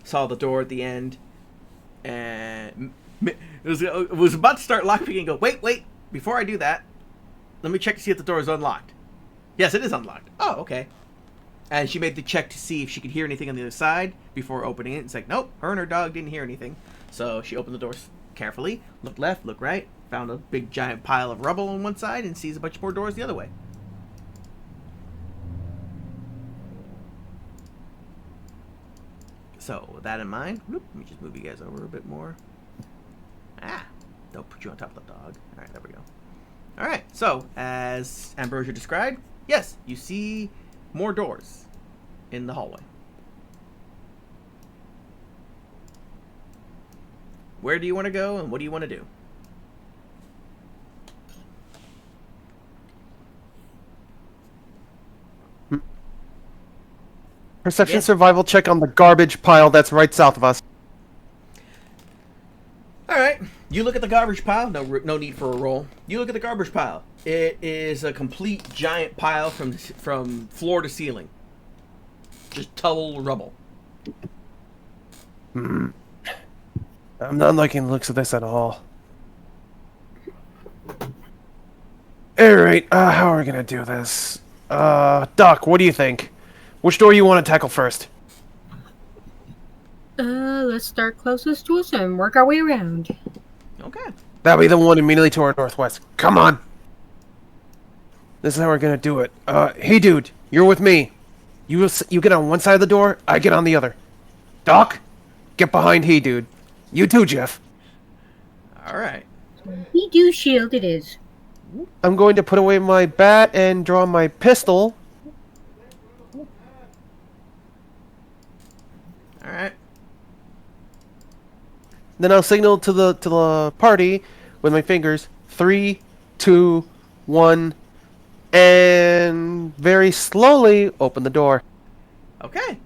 saw the door at the end, and was about to start lockpicking and go, wait, before I do that, let me check to see if the door is unlocked. Yes, it is unlocked. Oh, okay. And she made the check to see if she could hear anything on the other side before opening it. It's like, nope, her and her dog didn't hear anything. So she opened the doors carefully, looked left, looked right, found a big giant pile of rubble on one side, and sees a bunch more doors the other way. So with that in mind, let me just move you guys over a bit more. Don't put you on top of the dog. All right, there we go. All right, so as Ambrosia described, yes, you see more doors in the hallway. Where do you want to go, and what do you want to do? Perception Yes. survival check on the garbage pile that's right south of us. All right, you look at the garbage pile. No need for a roll. You look at the garbage pile. It is a complete giant pile from floor to ceiling. Just total rubble. I'm not liking the looks of this at all. Alright, how are we gonna do this? Doc, what do you think? Which door you want to tackle first? Let's start closest to us and work our way around. Okay. That'll be the one immediately to our northwest. Come on! This is how we're gonna do it. Hey dude, you're with me. You get on one side of the door, I get on the other. Doc, get behind Hey dude. You too, Jeff. All right. We do shield it is. I'm going to put away my bat and draw my pistol. All right. Then I'll signal to the party with my fingers. 3, 2, 1, and very slowly open the door. Okay.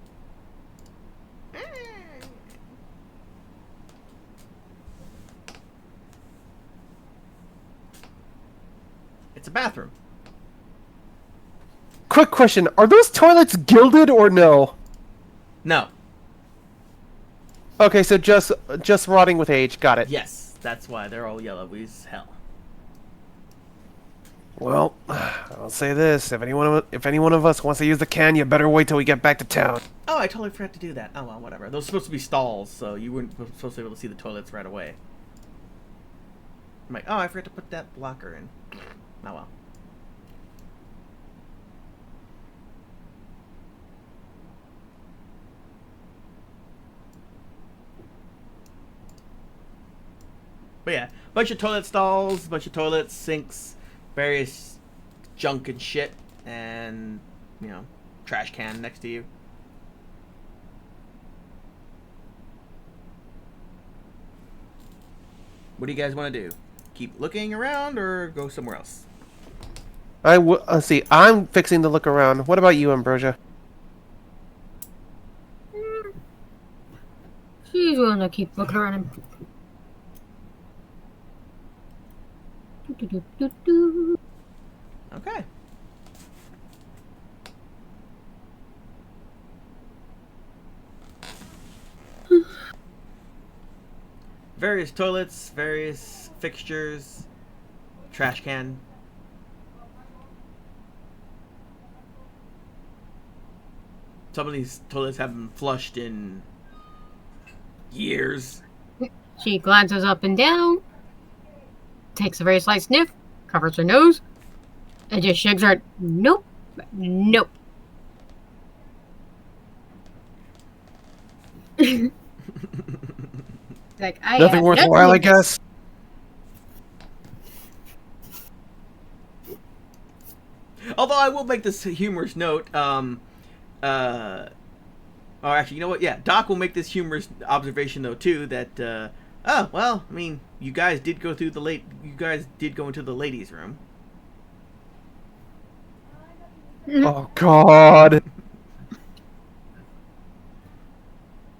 It's a bathroom. Quick question: are those toilets gilded or no? No. Okay, so just rotting with age. Got it. Yes, that's why they're all yellow as hell. Well, I'll say this: if any one of us wants to use the can, you better wait till we get back to town. Oh, I totally forgot to do that. Oh well, whatever. Those are supposed to be stalls, so you weren't supposed to be able to see the toilets right away. I'm like, oh, I forgot to put that blocker in. Oh well. But yeah, bunch of toilet stalls, bunch of toilets, sinks, various junk and shit, and, you know, trash can next to you. What do you guys want to do? Keep looking around or go somewhere else? Let's see. I'm fixing to look around. What about you, Ambrosia? She's gonna keep looking around him. Okay. Various toilets, various fixtures, trash can. Some of these toilets haven't been flushed in years. She glances up and down, takes a very slight sniff, covers her nose, and just shakes her head. Nope. Nope. Like, I Nothing have worthwhile, I nothing. guess. Although I will make this humorous note, oh, actually, you know what? Yeah, Doc will make this humorous observation though too. That oh well, I mean, you guys did go into the ladies' room. Oh God.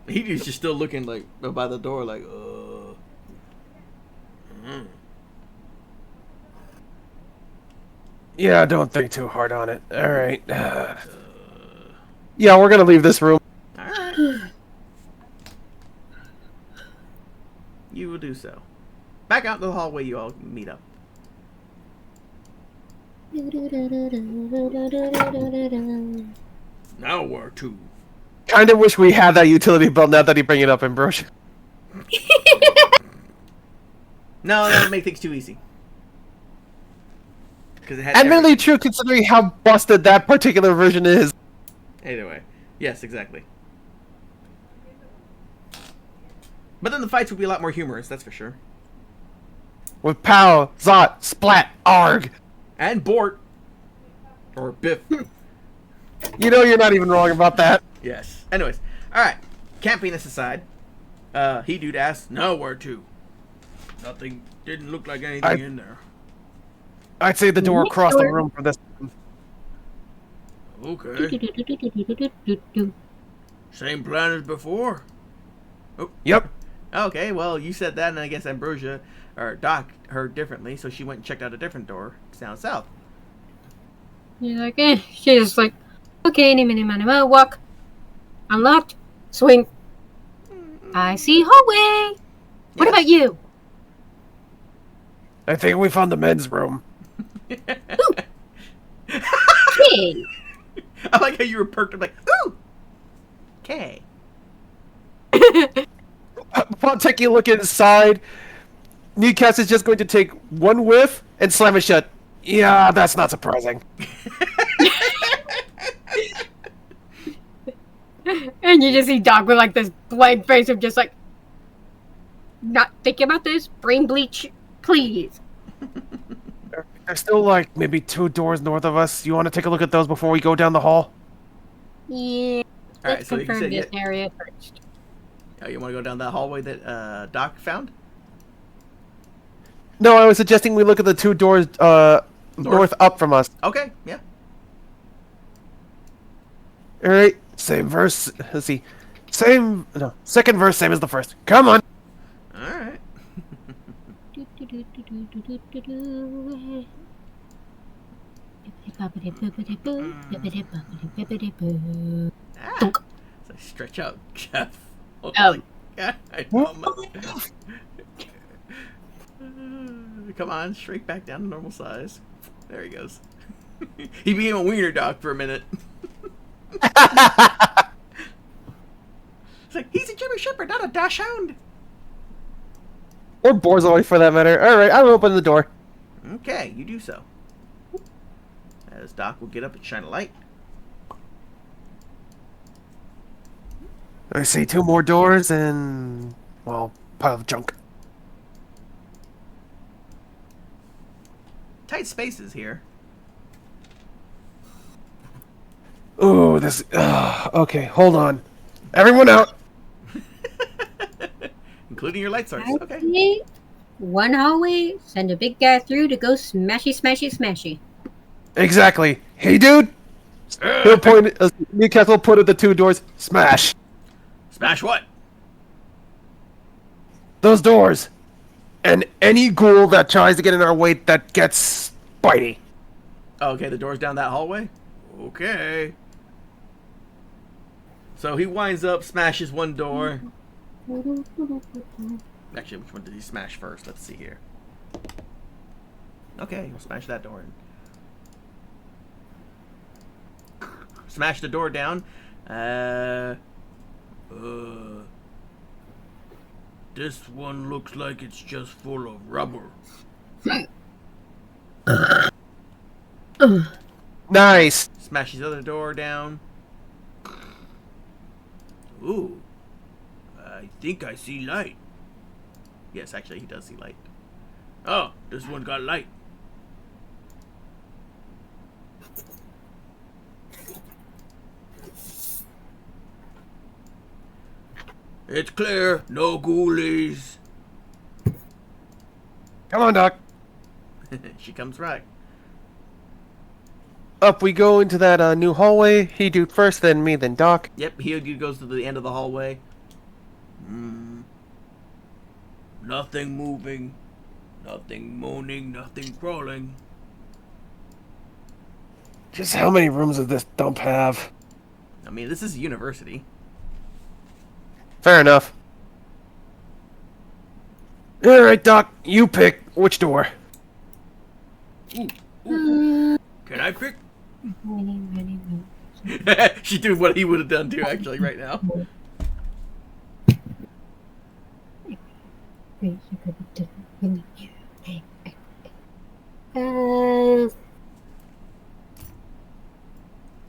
He's just still looking like by the door, like Yeah, don't think too hard on it. All right. Yeah, we're gonna leave this room. All right. You will do so. Back out to the hallway. You all meet up. Now where to? Kind of wish we had that utility belt now that you bring it up, Ambrosia. No, that would make things too easy. Because it had Admittedly everything. true, considering how busted that particular version is. Either way. Yes, exactly. But then the fights would be a lot more humorous, that's for sure. With Pow, Zot, Splat, Arg. And Bort. Or Biff. You know you're not even wrong about that. Yes. Anyways. Alright. Campiness aside. He dude asks, now where to? Nothing. Didn't look like anything in there. I'd say the door Next across the door. room for this. Okay. Same plan as before. Yep. Okay, well, you said that, and I guess Ambrosia, or Doc, heard differently, so she went and checked out a different door down south. She's like, She's just like, okay, any, walk. Unlocked. Swing. I see hallway. What Yes. about you? I think we found the men's room. Hey. I like how you were perked up like, ooh! Okay. Upon taking a look inside, Kneecaps is just going to take one whiff and slam it shut. Yeah, that's not surprising. And you just see Doc with like this blank face of just like, not thinking about this. Brain bleach, please. There's still like maybe 2 doors north of us. You want to take a look at those before we go down the hall? Yeah. Alright, Let's so you confirm said this area first. Oh, you want to go down that hallway that Doc found? No, I was suggesting we look at the 2 doors north up from us. Okay, yeah. All right, same verse. Let's see. Second verse, same as the first. Come on. Alright. Ah, so stretch out, Jeff. Oh, Yeah, I know. Come on, shrink back down to normal size. There he goes. He became a wiener dog for a minute. It's like, he's a German Shepherd, not a Dachshund. Or Borzoi, for that matter. Alright, I'll open the door. Okay, you do so. As Doc will get up and shine a light. I see 2 more doors and, well, pile of junk. Tight spaces here. Ooh, this... okay, hold on. Everyone out! Including your light source. Okay. Okay. One hallway, send a big guy through to go smashy, smashy, smashy. Exactly. Hey, dude! He'll point... Newcastle will point at the 2 doors. Smash! Smash what? Those doors! And any ghoul that tries to get in our way that gets... bitey. Oh, okay, the door's down that hallway? Okay. So he winds up, smashes one door. Actually, which one did he smash first? Let's see here. Okay, he'll smash that door. Smash the door down. This one looks like it's just full of rubber. Nice! Smash his other door down. Ooh. I think I see light. Yes, actually, he does see light. Oh, this one got light. It's clear. No ghoulies. Come on, Doc. She comes right. Up we go into that new hallway. He dude first, then me, then Doc. Yep, he goes to the end of the hallway. Nothing moving. Nothing moaning. Nothing crawling. Just how many rooms does this dump have? I mean, this is a university. Fair enough. Alright, Doc, you pick which door. Can I pick? She did what he would have done too, actually, right now.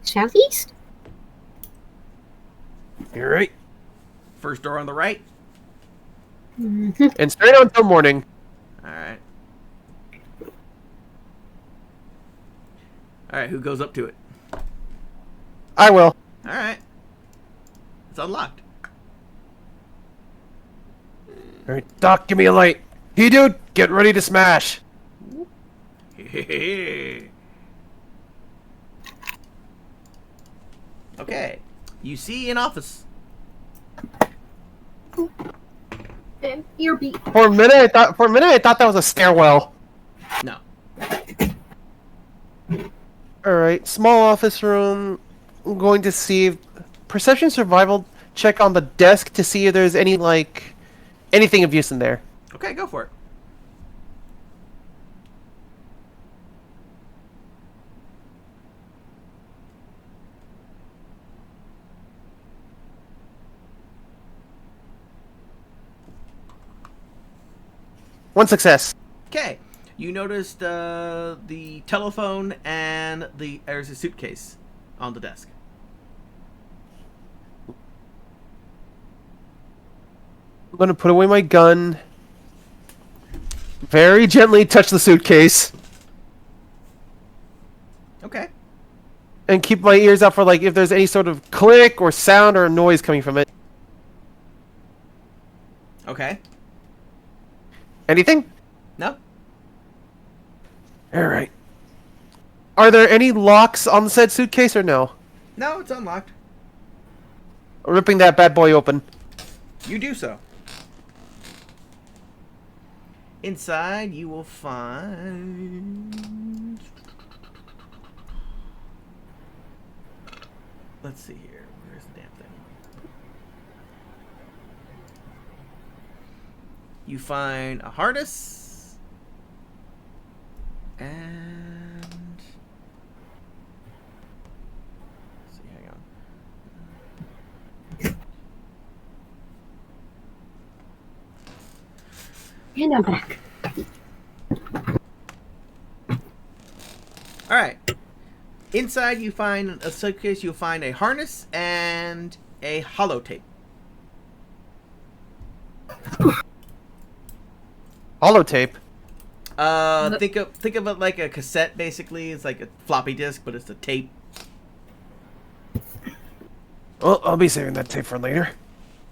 Southeast? You're right. First door on the right. And straight on till morning. Alright. Alright, who goes up to it? I will. Alright. It's unlocked. Alright, Doc, give me a light. He dude, get ready to smash. Okay. You see an office. Earbeat. For a minute I thought that was a stairwell. No. Alright, small office room. I'm going to see if perception survival check on the desk to see if there's any anything of use in there. Okay, go for it. One success. Okay. You noticed the telephone and there's a suitcase on the desk. I'm gonna put away my gun. Very gently touch the suitcase. Okay. And keep my ears out for if there's any sort of click or sound or noise coming from it. Okay. Anything? No? Alright. Are there any locks on the said suitcase or no? No, it's unlocked. Ripping that bad boy open. You do so. Inside, you will find... Let's see here. Where's the damn thing? you find a harness. And... let's see, hang on. And I'm back. Alright. Inside you find a suitcase, you'll find a harness and a holotape. Holotape. Think of it like a cassette basically. It's like a floppy disk, but it's a tape. Well, I'll be saving that tape for later.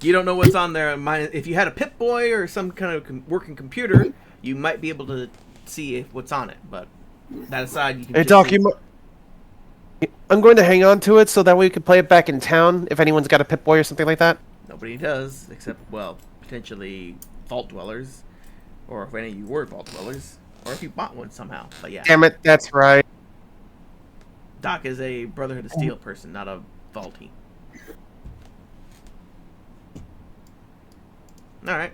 You don't know what's on there. If you had a Pip-Boy or some kind of working computer, you might be able to see what's on it. But that aside, you can. Hey, just Doc, see- I'm going to hang on to it so that we can play it back in town if anyone's got a Pip-Boy or something like that. Nobody does, except, well, potentially Vault Dwellers. Or if any of you were Vault Dwellers. Or if you bought one somehow. But yeah. Damn it, that's right. Doc is a Brotherhood of Steel person, not a Vaulty. Alright.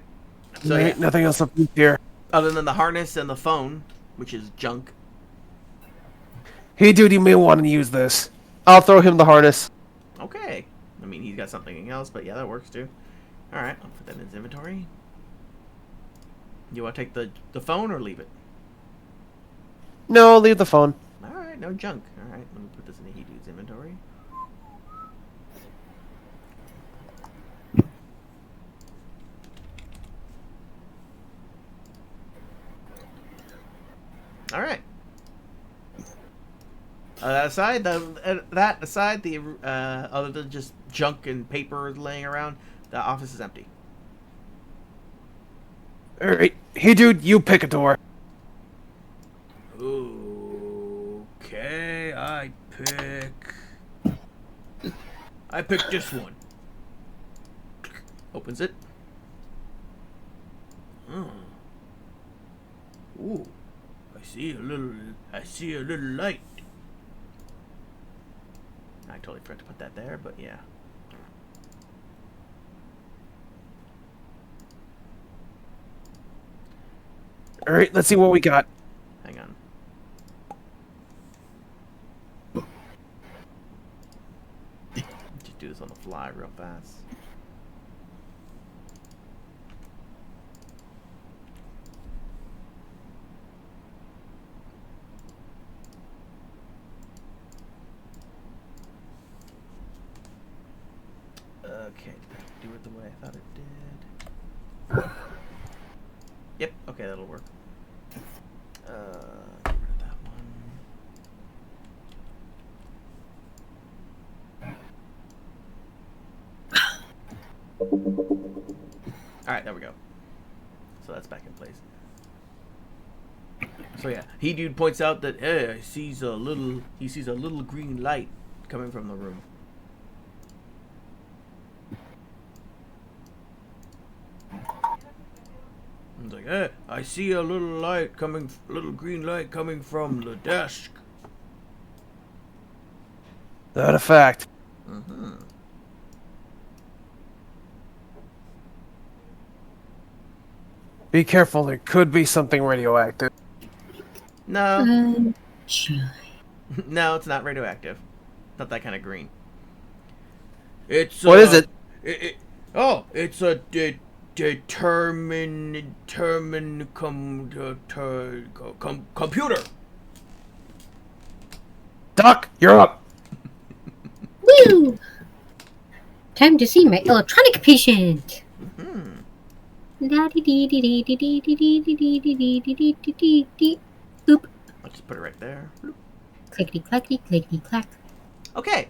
So There yeah, ain't nothing else up here. other than the harness and the phone, which is junk. Hey, dude, you may want to use this. I'll throw him the harness. Okay. I mean, he's got something else, but yeah, that works too. Alright, I'll put that in his inventory. You want to take the phone or leave it? No, leave the phone. Alright, no junk. Alright, let me put this in the He-Dude's inventory. Alright. That aside, other than just junk and paper laying around, the office is empty. Alright. Hey, dude, you pick a door. Okay, I pick this one. Opens it. Oh. Ooh, I see a little light. I totally forgot to put that there, but yeah. Alright, let's see what we got. Hang on. Just do this on the fly real fast. Okay, did that do it the way I thought it did? Yep, okay, that'll work. Get rid of that one. Alright, there we go. So that's back in place. So yeah, He-Dude points out that he sees a little green light coming from the room. He's like, hey, I see a little green light coming from the desk. That a fact. Mm-hmm. Be careful, there could be something radioactive. No, Sure. no, it's not radioactive. Not that kind of green. It's What is it? It's a computer. Doc, you're up. Woo! Time to see my electronic patient. Hmm. Boop. I'll just put it right there. Bloop. Clickety clackety clickety clack. Okay.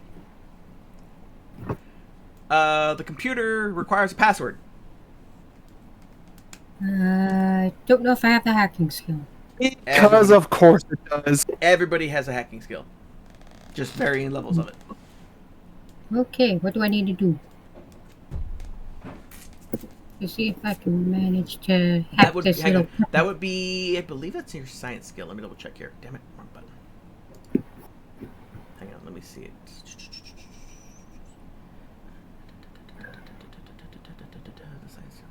The computer requires a password. Don't know if I have the hacking skill. Because of course it does. Everybody has a hacking skill. Just varying levels of it. Okay, what do I need to do? Let's see if I can manage to hack this hang little. on. That would be, I believe that's your science skill. Let me double check here. Damn it, wrong button. Hang on, let me see it. The science skill.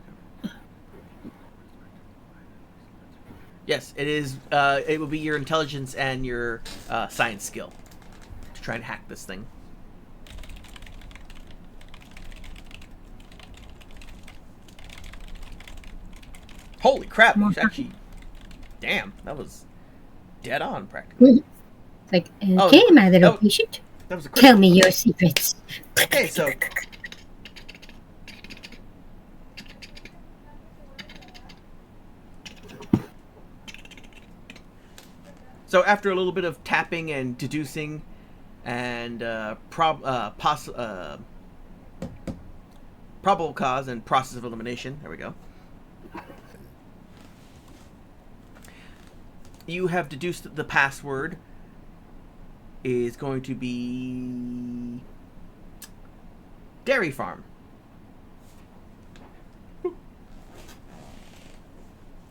Yes, it is. It will be your intelligence and your science skill to try and hack this thing. Holy crap! Come on, It's actually, damn, that was dead on practically. It's like, Oh, okay, my little oh. patient. That was a Tell critical. me your secrets. Okay, so after a little bit of tapping and deducing and probable cause and process of elimination, there we go. You have deduced the password is going to be Dairy Farm.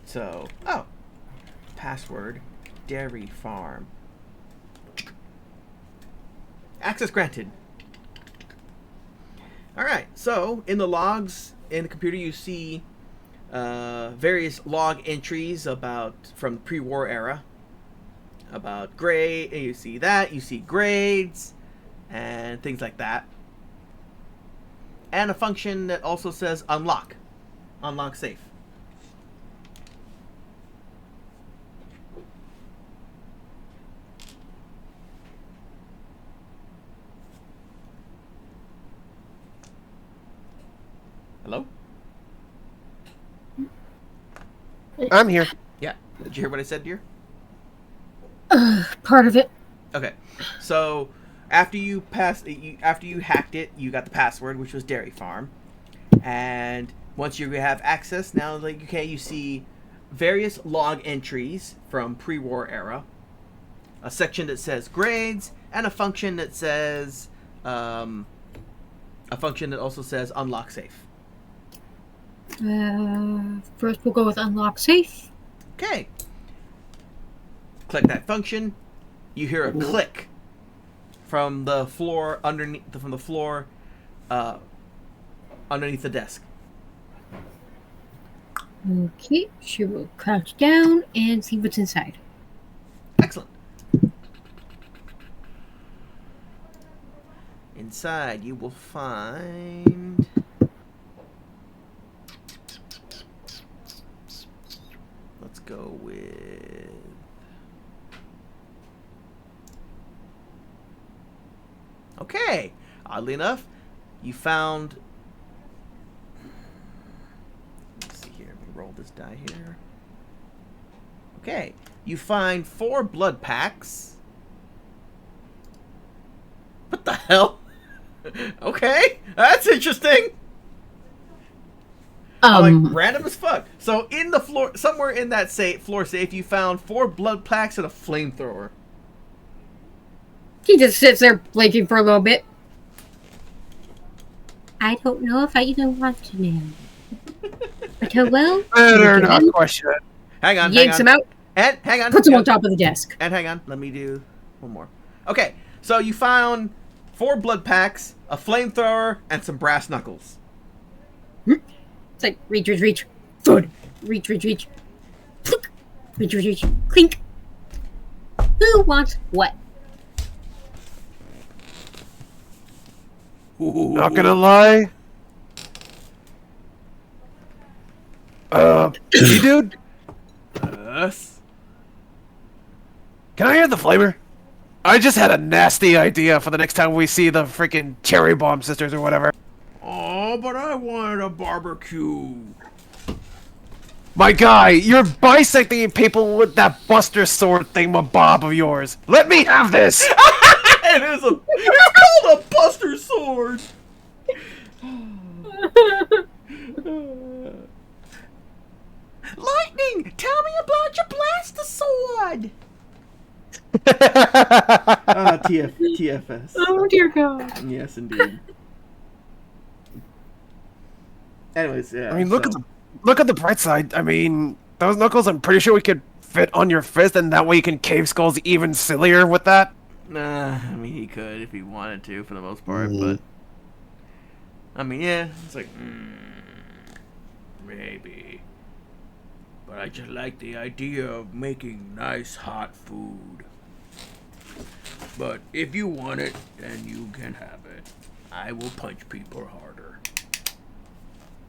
So, password Dairy Farm. Access granted. Alright, so in the logs in the computer you see various log entries from the pre-war era about grade. You see that, you see grades and things like that, and a function that also says unlock safe. Hello? I'm here. Yeah. Did you hear what I said, dear? Part of it. Okay. So after you hacked it, you got the password, which was Dairy Farm, and once you have access, now you see various log entries from pre-war era, a section that says grades, and a function that says also says unlock safe. First we'll go with unlock safe. Okay. Click that function. You hear a click from the floor underneath the desk. Okay, she will crouch down and see what's inside. Excellent. Inside you will find let's go with okay. Oddly enough, you found. Let's see here. Let me roll this die here. Okay, you find 4 blood packs. What the hell? Okay, that's interesting. Like random as fuck. So in the floor, somewhere in that floor safe, you found 4 blood packs and a flamethrower. He just sits there blinking for a little bit. I don't know if I even want to know. But oh well. Better not question it. Hang on. Yanks him out. And hang on. Puts him on top of the desk. And hang on. Let me do one more. Okay, so you found 4 blood packs, a flamethrower, and some brass knuckles. It's like reach. Food. Reach. Plunk. Reach. Clink. Who wants what? Not gonna lie. You dude, Yes. can I hear the flavor? I just had a nasty idea for the next time we see the freaking Cherry Bomb Sisters or whatever. Oh, but I wanted a barbecue. My guy, you're bisecting people with that Buster Sword thingamabob of yours. Let me have this! It's called a Buster Sword. Lightning, tell me about your Blaster Sword. TFS. Oh dear God. Yes, indeed. Anyways, yeah. I mean, look at the bright side. I mean, those knuckles, I'm pretty sure we could fit on your fist, and that way you can cave skulls even sillier with that. Nah, I mean, he could if he wanted to, for the most part, but I mean, yeah, it's like maybe. but I just like the idea of making nice hot food. But if you want it, then you can have it. I will punch people harder.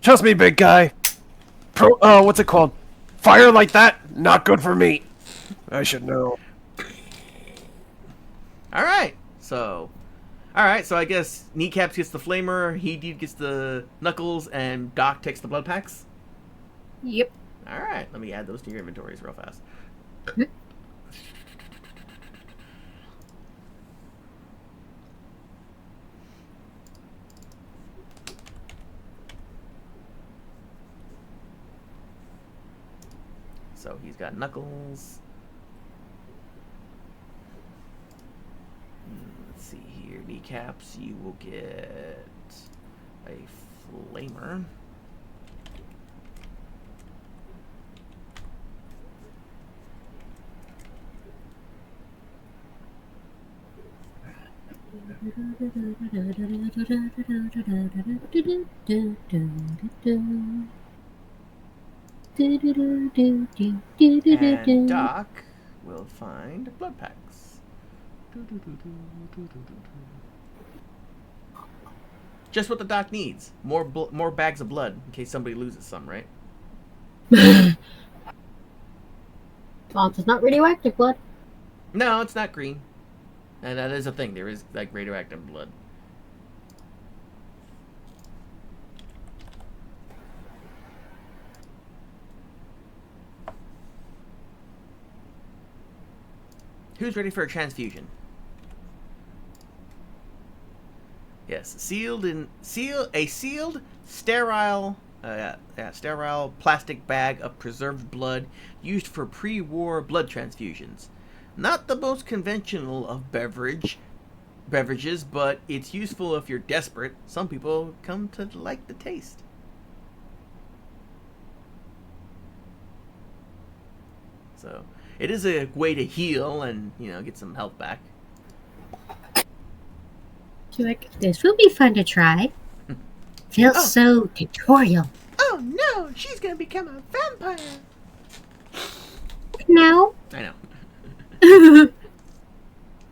Trust me, big guy. What's it called? Fire like that, not good for me. I should know. Alright, so I guess Kneecaps gets the flamer, He gets the knuckles, and Doc takes the blood packs. Yep. Alright, let me add those to your inventories real fast. So he's got knuckles. Let's see here. Kneecaps, you will get a flamer. And Doc will find blood packs. Just what the Doc needs. More bags of blood in case somebody loses some, right? Well, it's not radioactive blood. No, it's not green. And that is a thing. There is like radioactive blood. Who's ready for a transfusion? Yes, a sealed, sterile plastic bag of preserved blood used for pre-war blood transfusions. Not the most conventional of beverages, but it's useful if you're desperate. Some people come to like the taste. So, it is a way to heal and, get some health back. You're like, this will be fun to try. Feels so tutorial. Oh no, she's gonna become a vampire. No. I know.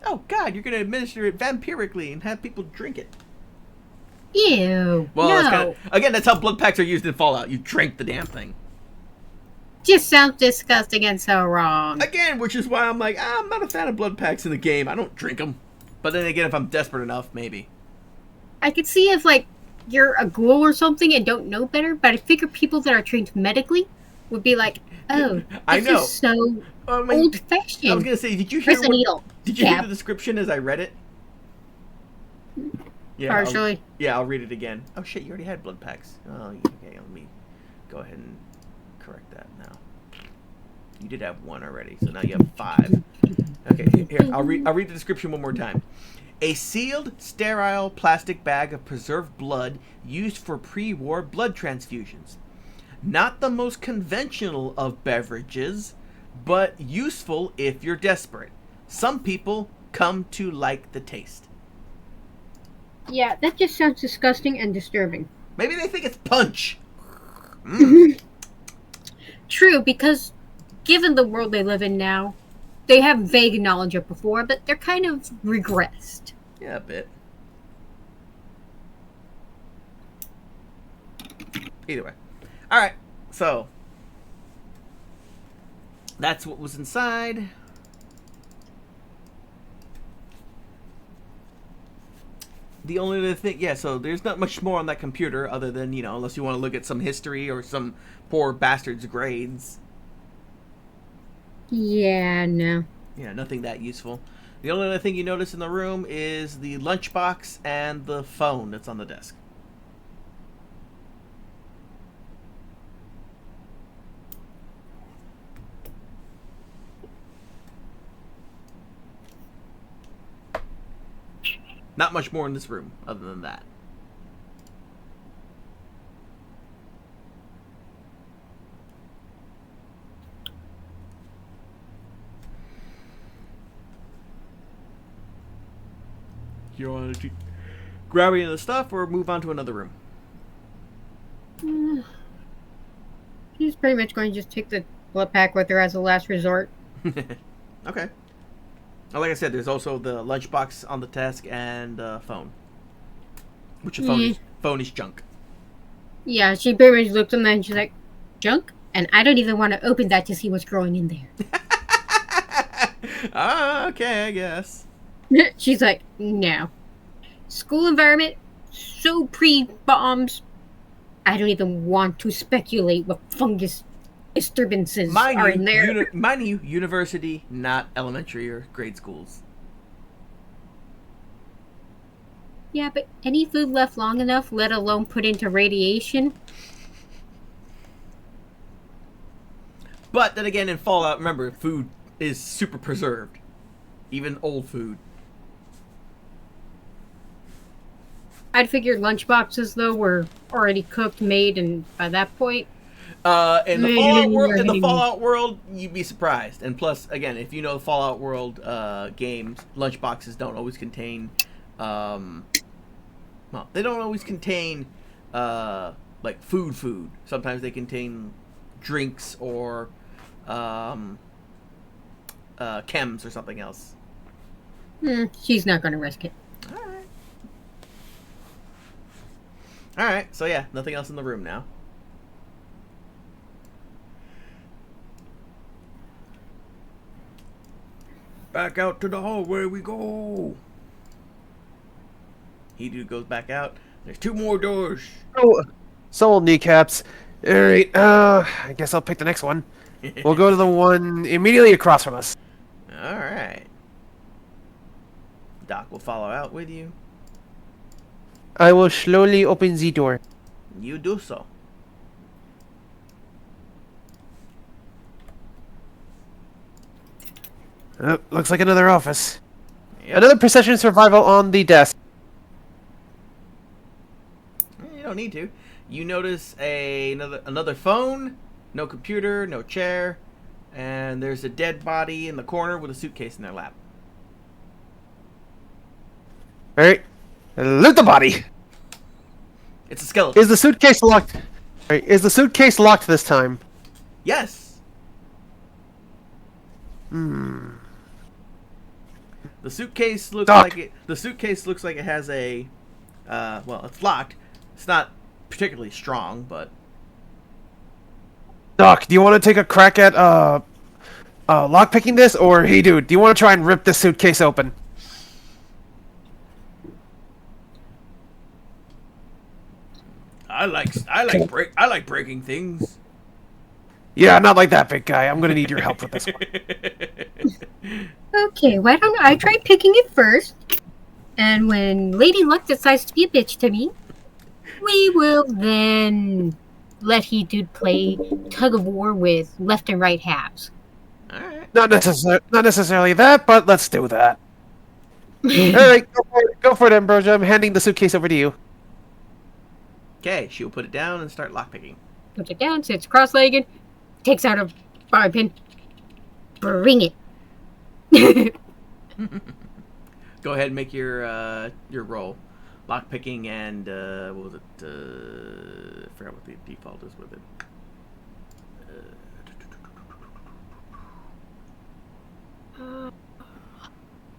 Oh god, you're gonna administer it vampirically and have people drink it. Ew. Well, no. That's how blood packs are used in Fallout. You drink the damn thing. Just sounds disgusting and so wrong. Again, which is why I'm like, I'm not a fan of blood packs in the game. I don't drink them. But then again, if I'm desperate enough, maybe. I could see if, like, you're a ghoul or something and don't know better, but I figure people that are trained medically would be like, oh, I know. Is so old-fashioned. I was going to say, did you hear Did you hear the description as I read it? Yeah, partially. I'll read it again. Oh shit, you already had blood packs. Oh, okay, let me go ahead and correct that now. You did have one already, so now you have 5. Okay, here, I'll read the description one more time. A sealed, sterile plastic bag of preserved blood used for pre-war blood transfusions. Not the most conventional of beverages, but useful if you're desperate. Some people come to like the taste. Yeah, that just sounds disgusting and disturbing. Maybe they think it's punch. True, because given the world they live in now, they have vague knowledge of before, but they're kind of regressed. Yeah, a bit. Either way. Alright, so that's what was inside. The only other thing, so there's not much more on that computer other than, unless you want to look at some history or some poor bastard's grades. Yeah, no. Yeah, nothing that useful. The only other thing you notice in the room is the lunchbox and the phone that's on the desk. Not much more in this room other than that. You want to grab any of the stuff or move on to another room? He's pretty much going to just take the flip pack with her as a last resort. Okay. Like I said, there's also the lunchbox on the desk and phone. Which the phone is junk. Yeah, she pretty much looked at that and she's like, junk? And I don't even want to open that to see what's growing in there. Okay, I guess. She's like, no. School environment, so pre-bombs. I don't even want to speculate what fungus disturbances are in there. Mind you, university, not elementary or grade schools. Yeah, but any food left long enough, let alone put into radiation? But then again, in Fallout, remember, food is super preserved. Even old food. I'd figured lunchboxes, though, were already cooked, made, and by that point... In the Fallout world, you'd be surprised. And plus, again, if you know the Fallout world games, lunchboxes don't always contain... well, they don't always contain, like, food. Sometimes they contain drinks or, chems or something else. She's not going to risk it. Alright, so yeah, nothing else in the room now. Back out to the hallway we go. He goes back out. There's 2 more doors. Oh, soul kneecaps. Alright, I guess I'll pick the next one. We'll go to the one immediately across from us. Alright. Doc will follow out with you. I will slowly open the door. You do so. Looks like another office. Yep. Another Procession Survival on the desk. You don't need to. You notice another phone, no computer, no chair, and there's a dead body in the corner with a suitcase in their lap. Alright. Loot the body! It's a skeleton. Is the suitcase locked? Alright, is the suitcase locked this time? Yes. Hmm. The suitcase looks Doc. like it. The suitcase looks like it has a. Well, it's locked. It's not particularly strong, but. Doc, do you want to take a crack at lockpicking this, or hey, dude, do you want to try and rip this suitcase open? I like breaking things. Yeah, not like that, big guy. I'm gonna need your help with this one. Okay, why don't I try picking it first? And when Lady Luck decides to be a bitch to me, we will then let he dude play tug of war with left and right halves. Alright. Not necessarily that, but let's do that. Alright, go for it, Ambrosia. I'm handing the suitcase over to you. Okay, she'll put it down and start lockpicking. Puts it down, sits cross-legged, takes out a bobby pin. Bring it. Go ahead and make your roll. Lockpicking and what was it? I forgot what the default is with it. Oh,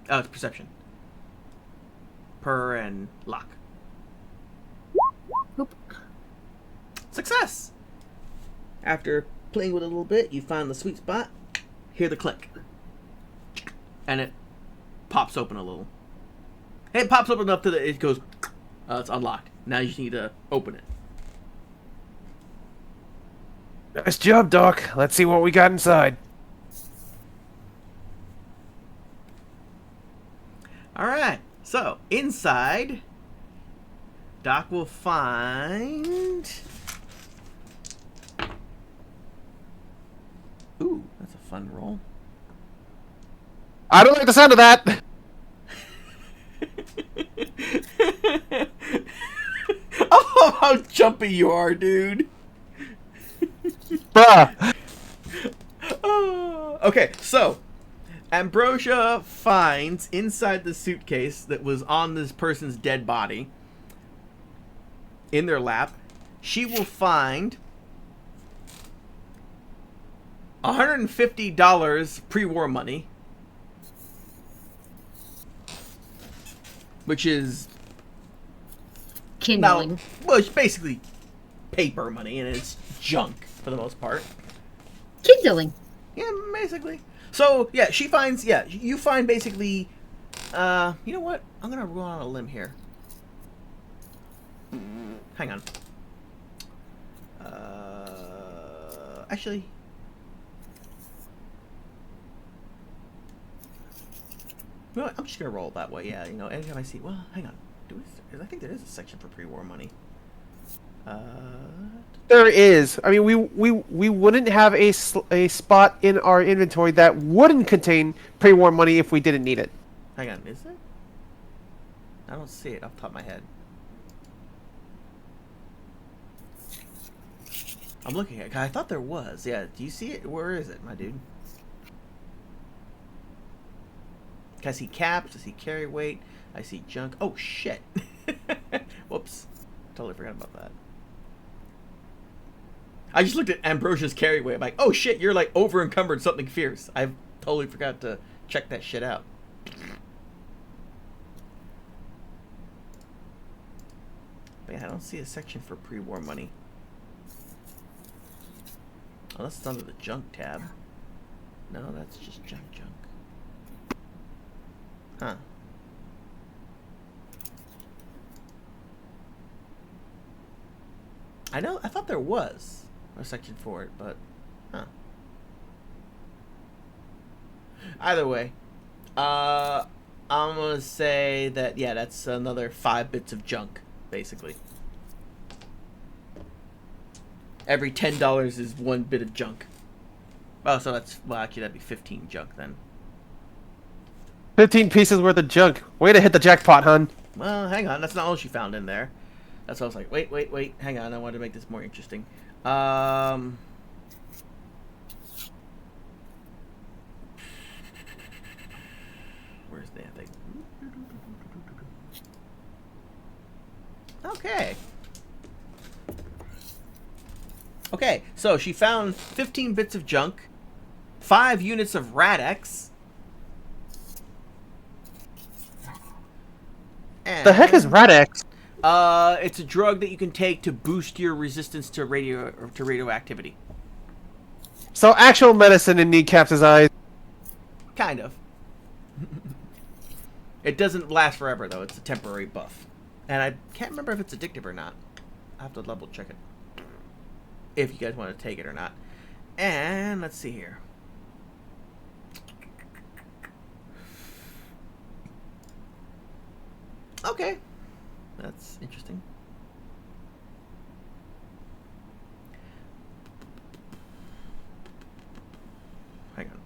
it's perception. Per and lock. Oop. Success! After playing with it a little bit, you find the sweet spot. Hear the click. And it pops open a little. It pops open enough that it goes... it's unlocked. Now you just need to open it. Nice job, Doc. Let's see what we got inside. Alright, so inside, Doc will find... Ooh, that's a fun roll. I don't like the sound of that! I love how jumpy you are, dude. Bruh! Okay, so Ambrosia finds inside the suitcase that was on this person's dead body, in their lap, she will find $150 pre-war money, which is Kindling. well, it's basically paper money, and it's junk for the most part. Kindling. Yeah, basically. So yeah, she finds. Yeah, you find basically. You know what? I'm gonna go on a limb here. Hang on. Actually. You know what? I'm just gonna roll that way. Yeah, you know, anytime I see. Well, hang on. I think there is a section for pre-war money. There is. I mean, we wouldn't have a spot in our inventory that wouldn't contain pre-war money if we didn't need it. Hang on, is there? I don't see it off the top of my head. I'm looking at it. I thought there was. Yeah, do you see it? Where is it, my dude? I see caps, I see carry weight, I see junk. Oh, shit. Whoops. Totally forgot about that. I just looked at Ambrosia's carry weight. I'm like, oh, shit, you're like over encumbered something fierce. I totally forgot to check that shit out. But yeah, I don't see a section for pre-war money. Unless it's under the junk tab. No, that's just junk. Huh. I thought there was a section for it, but huh. Either way, I'm gonna say that yeah, that's another 5 bits of junk, basically. Every $10 is 1 bit of junk. Oh, so that's actually that'd be 15 junk then. 15 pieces worth of junk. Way to hit the jackpot, hun. Well, hang on, that's not all she found in there. That's why I was like, wait, hang on, I wanted to make this more interesting. Where's that thing? Okay, so she found 15 bits of junk, 5 units of Rad-X. The heck is Rad-X? It's a drug that you can take to boost your resistance to radioactivity. So actual medicine in Kneecap's eyes. Kind of. It doesn't last forever though. It's a temporary buff, and I can't remember if it's addictive or not. I have to double check it. If you guys want to take it or not. And let's see here. Okay. That's interesting. Hang on.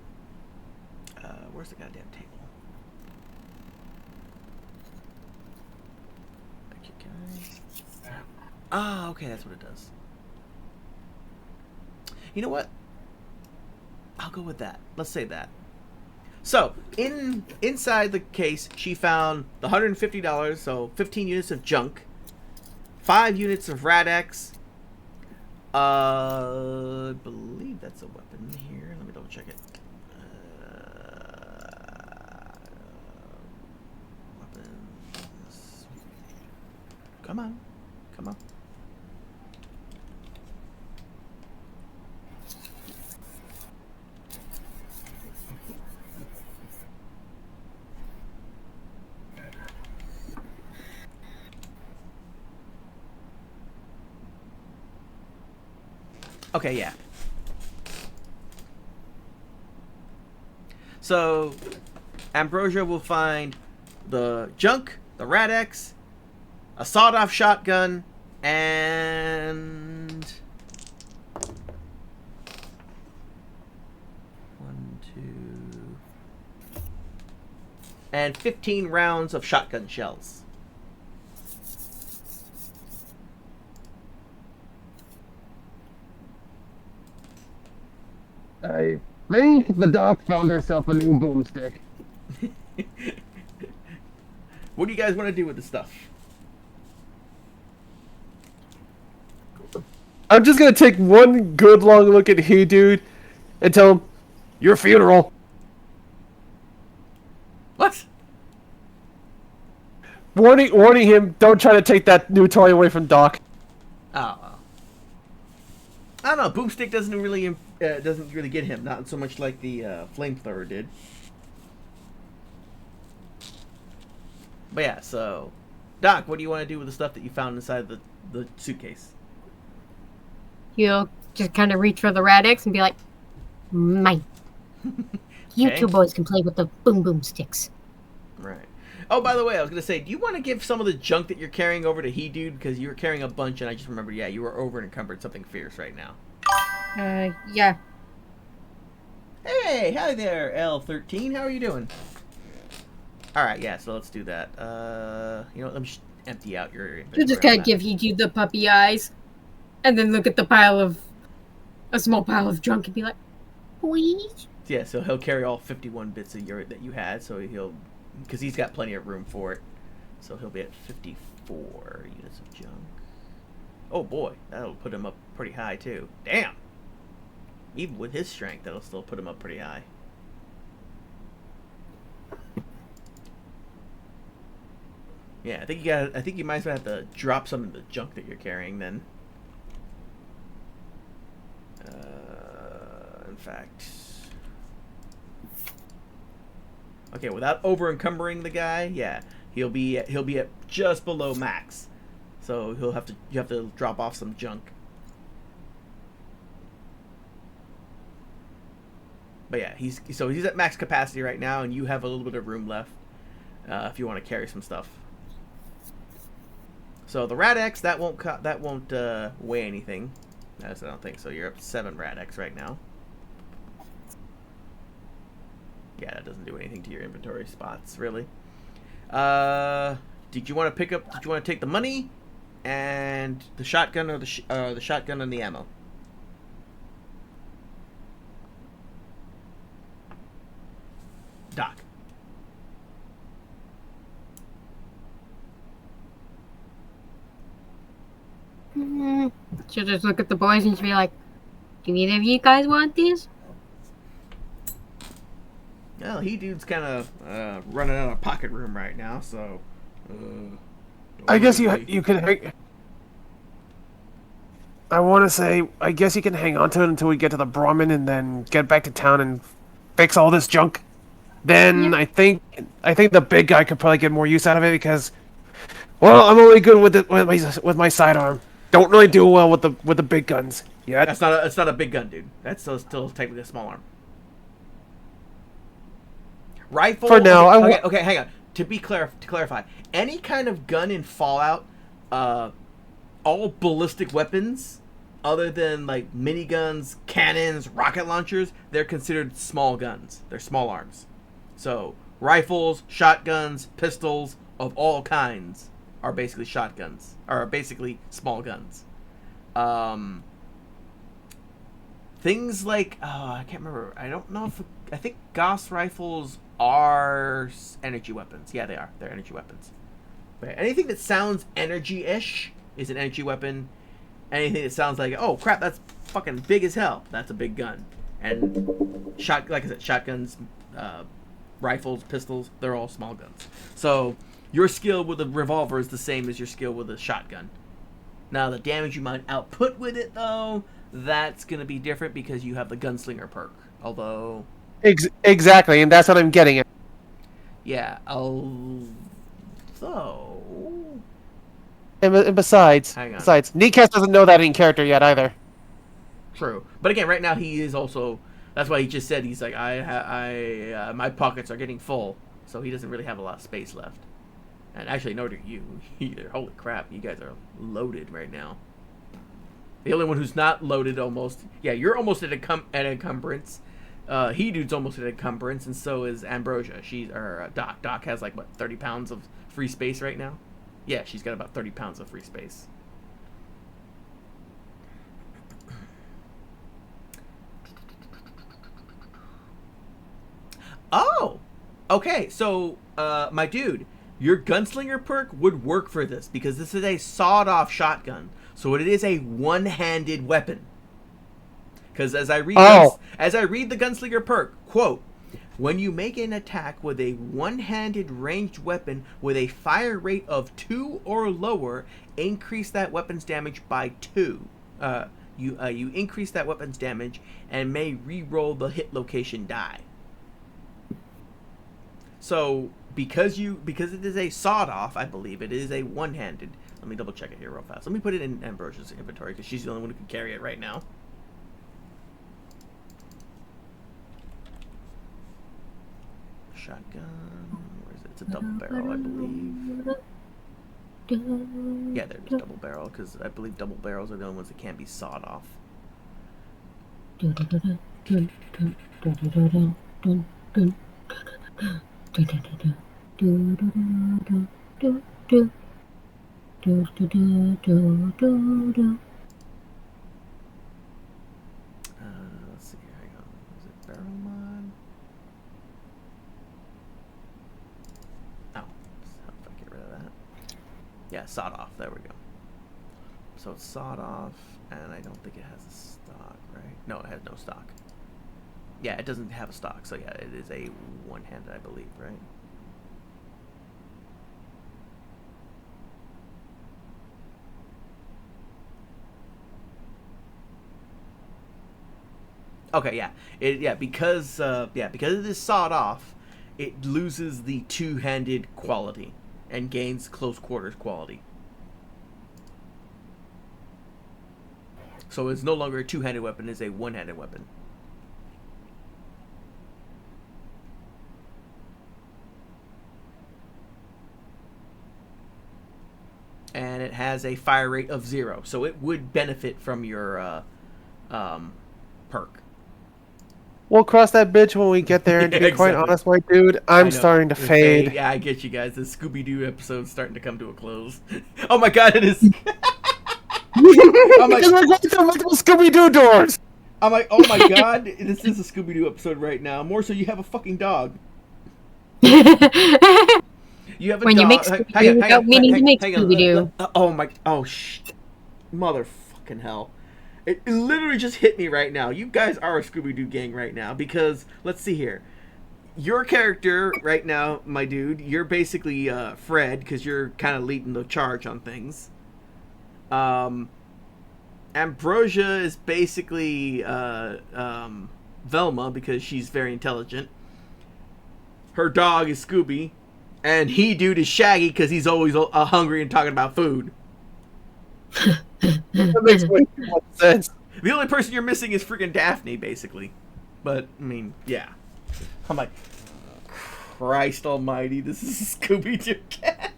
Where's the goddamn table? Ah, okay, that's what it does. You know what? I'll go with that. Let's say that. So, inside the case, she found the $150, so 15 units of junk, 5 units of Rad-X. I believe that's a weapon here. Let me double check it. Weapons. Come on. Okay, yeah. So, Ambrosia will find the junk, the Rad-X, a sawed-off shotgun, and... 1, 2... and 15 rounds of shotgun shells. I think the doc found herself a new boomstick. What do you guys want to do with the stuff? I'm just gonna take one good long look at Hey Dude, and tell him, your funeral. What? Warning him, don't try to take that new toy away from Doc. Oh, well. I don't know. Boomstick doesn't really get him. Not so much like the flamethrower did. But yeah, so Doc, what do you want to do with the stuff that you found inside the suitcase? He'll just kind of reach for the Rad-X and be like, mine. You Okay. two boys can play with the boom boom sticks. Right. Oh, by the way, I was gonna say, do you want to give some of the junk that you're carrying over to He Dude, because you were carrying a bunch, and I just remembered, yeah, you were over encumbered something fierce right now. Yeah. Hey, hi there, L13. How are you doing? All right, yeah. So let's do that. You know what? Let me just empty out your inventory. He'll just kind of give you the puppy eyes, and then look at a small pile of junk and be like, please? Yeah, so he'll carry all 51 bits of your that you had, so because he's got plenty of room for it. So he'll be at 54 units of junk. Oh boy, that'll put him up pretty high too. Damn. Even with his strength, that'll still put him up pretty high. Yeah, I think you might as well have to drop some of the junk that you're carrying then. In fact. Okay, without over encumbering the guy, yeah, he'll be at just below max. So you have to drop off some junk. But yeah, he's at max capacity right now, and you have a little bit of room left if you want to carry some stuff. So the Rad-X that won't weigh anything. I don't think so. You're up to 7 Rad-X right now. Yeah, that doesn't do anything to your inventory spots really. Did you want to take the money and the shotgun, or the shotgun and the ammo? Doc. She'll just look at the boys and she'll be like, do either of you guys want this? Well, He Dude's kind of running out of pocket room right now, so. I guess you can hang. I want to say, I guess you can hang on to it until we get to the Brahmin and then get back to town and fix all this junk. Then Yeah. I think the big guy could probably get more use out of it because, well, I'm only good with my sidearm. Don't really do well with the big guns yet. That's not a big gun, dude. That's still technically a small arm. Rifle. For now, okay, hang on. To clarify, any kind of gun in Fallout, all ballistic weapons, other than like miniguns, cannons, rocket launchers, they're considered small guns. They're small arms. So rifles, shotguns, pistols of all kinds are basically shotguns, are basically small guns. Things like I can't remember. I don't know if I think Gauss rifles are energy weapons. Yeah, they are. They're energy weapons. But anything that sounds energy-ish is an energy weapon. Anything that sounds like, oh crap, that's fucking big as hell, that's a big gun. And like I said, shotguns, rifles, pistols, they're all small guns. So your skill with a revolver is the same as your skill with a shotgun. Now the damage you might output with it, though, that's going to be different because you have the gunslinger perk. Although... Exactly, and that's what I'm getting at. Yeah, although... And besides, Kneecast doesn't know that in character yet either. True, but again, right now he is also. That's why he just said he's like my pockets are getting full, so he doesn't really have a lot of space left. And actually, nor do you either. Holy crap, you guys are loaded right now. The only one who's not loaded almost. Yeah, you're almost at encumbrance. He Dude's almost at encumbrance, and so is Ambrosia. Doc. Doc has like what 30 pounds of free space right now. Yeah, she's got about 30 pounds of free space. Oh! Okay, so, my dude, your gunslinger perk would work for this, because this is a sawed-off shotgun. So it is a one-handed weapon. Because as I read the Gunslinger perk, quote, when you make an attack with a one-handed ranged weapon with a fire rate of 2 or lower, increase that weapon's damage by 2. You increase that weapon's damage and may re-roll the hit location die. So because it is a sawed-off, I believe it is a one-handed. Let me double check it here real fast. Let me put it in Ambrosia's inventory because she's the only one who can carry it right now. Shotgun. Where is it? It's a double barrel, I believe. Yeah, there's double barrel because I believe double barrels are the only ones that can't be sawed off. Let's see. Hang on. Is it barrel mod? Oh, how if I get rid of that? Yeah, sawed off. There we go. So it's sawed off, and I don't think it has a stock, right? No, it has no stock. Yeah, it doesn't have a stock, so yeah, it is a one-handed, I believe, right? Okay, yeah. Because it is sawed off, it loses the two-handed quality and gains close quarters quality. So it's no longer a two-handed weapon, it's a one-handed weapon. And it has a fire rate of 0, so it would benefit from your perk. We'll cross that bridge when we get there, and to be quite Exactly. honest, white dude, I'm starting to fade. Yeah, I get you guys. The Scooby-Doo episode's starting to come to a close. Oh my god, it is. I'm like, Because we're going through multiple Scooby-Doo doors! I'm like, oh my god, this is a Scooby-Doo episode right now. More so, you have a fucking dog. You have a When dog. you make Scooby-Doo without meaning to make Scooby-Doo. Mother fucking hell. It literally just hit me right now. You guys are a Scooby-Doo gang right now because, let's see here. Your character right now, my dude, you're basically Fred because you're kind of leading the charge on things. Ambrosia is basically Velma because she's very intelligent. Her dog is Scooby. And he dude is Shaggy because he's always hungry and talking about food. That makes way too much sense. The only person you're missing is freaking Daphne, basically. But, I mean, yeah. I'm like, Christ almighty, this is a Scooby-Doo cat.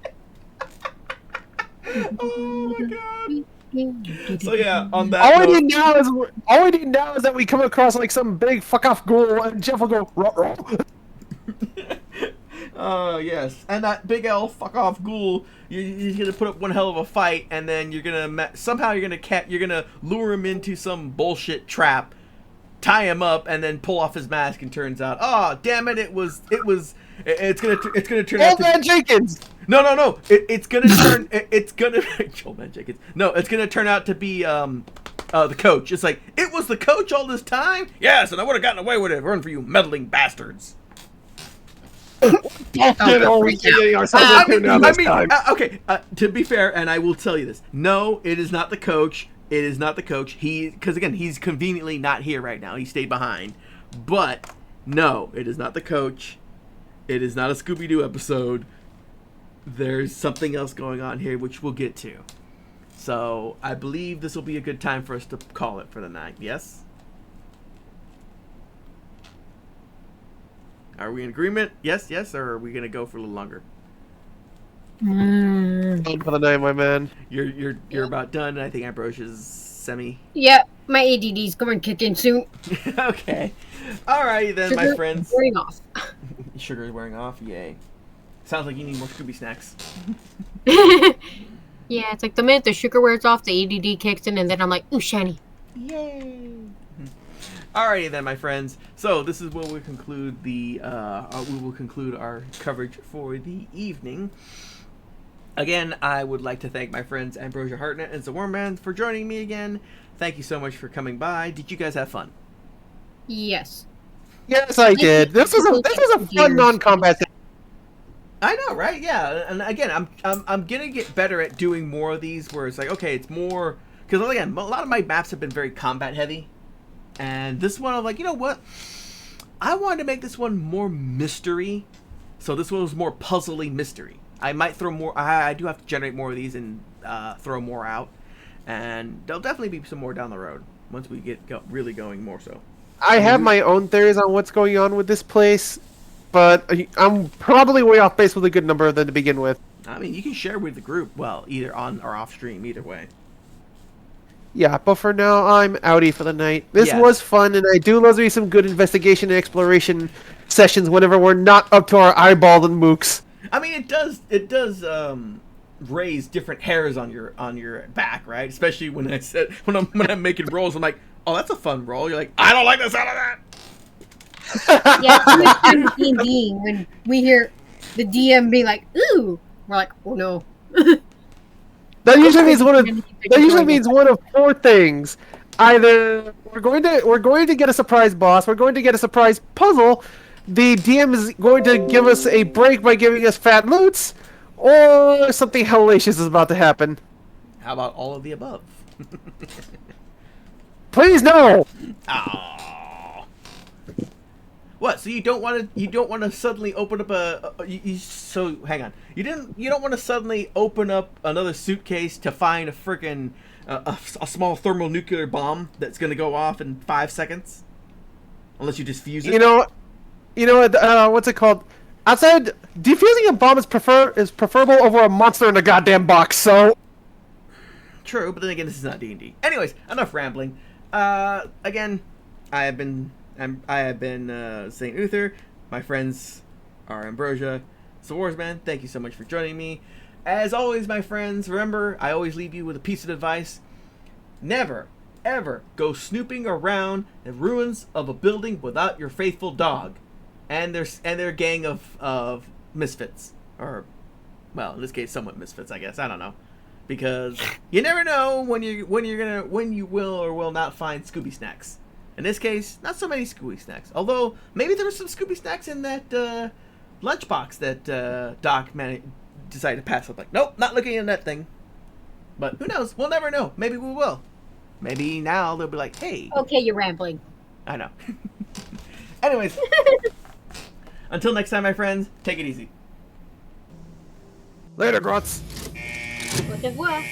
Oh my god. So yeah, on that All we note, need now is that we come across like some big fuck off ghoul, and Jeff will go ruh. yes, and that big L fuck off ghoul, you're gonna put up one hell of a fight, and then you're gonna somehow you're gonna lure him into some bullshit trap, tie him up, and then pull off his mask, and turns out, oh damn it, it's gonna turn out Old Man Jenkins. No, it's gonna turn Old Man Jenkins. No, it's gonna turn out to be the coach. It's like, it was the coach all this time? Yes, and I would have gotten away with it if it weren't for you meddling bastards. To be fair, and I will tell you this, no, it is not the coach. It is not the coach. Because again, he's conveniently not here right now. He stayed behind. But no, it is not the coach. It is not a Scooby-Doo episode. There's something else going on here, which we'll get to. So I believe this will be a good time for us to call it for the night. Yes? Are we in agreement? Yes, or are we gonna go for a little longer? For the night, my man. You're about done. I think Ambrosia's semi. Yeah, my ADD's going to kick in soon. Okay. Alrighty then, my friends. Wearing off. Sugar is wearing off. Yay. Sounds like you need more Scooby snacks. Yeah, it's like the minute the sugar wears off, the ADD kicks in, and then I'm like, ooh, shiny. Yay. Alrighty then, my friends. So this is where we conclude we will conclude our coverage for the evening. Again, I would like to thank my friends Ambrosia Hartnett and Zawarman for joining me again. thank you so much for coming by. Did you guys have fun? Yes. Yes, I did. This was a fun non-combat thing. I know, right? Yeah, and again, I'm gonna get better at doing more of these where it's like, okay, it's more because again, a lot of my maps have been very combat heavy, and this one I'm like, you know what? I wanted to make this one more mystery, so this one was more puzzly mystery. I might throw more. I do have to generate more of these and throw more out, and there'll definitely be some more down the road once we get really going more so. I have my own theories on what's going on with this place, but I'm probably way off base with a good number of them to begin with. I mean, you can share with the group, well, either on or off stream, either way. Yeah, but for now, I'm outie for the night. This Yeah. was fun, and I do love doing some good investigation and exploration sessions whenever we're not up to our eyeball and mooks. I mean, it does raise different hairs on your back, right? Especially when I'm making rolls, I'm like, oh, that's a fun roll. You're like, I don't like the sound of that. Yeah, too much time with D&D. When we hear the DM be like, ooh, we're like, oh no. That usually means one of four things. Either we're going to get a surprise boss, we're going to get a surprise puzzle, the DM is going to give us a break by giving us fat loots, or something hellacious is about to happen. How about all of the above? Please no. Aww. What? So you don't want to suddenly open up so hang on. You don't want to suddenly open up another suitcase to find a freaking a small thermonuclear bomb that's gonna go off in 5 seconds, unless you just fuse it. You know what's it called? Outside, defusing a bomb is preferable over a monster in a goddamn box. So true, but then again, this is not D&D. Anyways, enough rambling. Again, I have been Saint Uther. My friends are Ambrosia. Swarsman, thank you so much for joining me. As always, my friends, remember, I always leave you with a piece of advice. Never, ever go snooping around the ruins of a building without your faithful dog and their gang of misfits. Or, well, in this case, somewhat misfits, I guess. I don't know. Because you never know when you will or will not find Scooby snacks. In this case, not so many Scooby snacks. Although maybe there were some Scooby snacks in that lunchbox that Doc decided to pass up. Like, nope, not looking in that thing. But who knows? We'll never know. Maybe we will. Maybe now they'll be like, hey. Okay, you're rambling. I know. Anyways, until next time, my friends, take it easy. later, Grunts. Au revoir.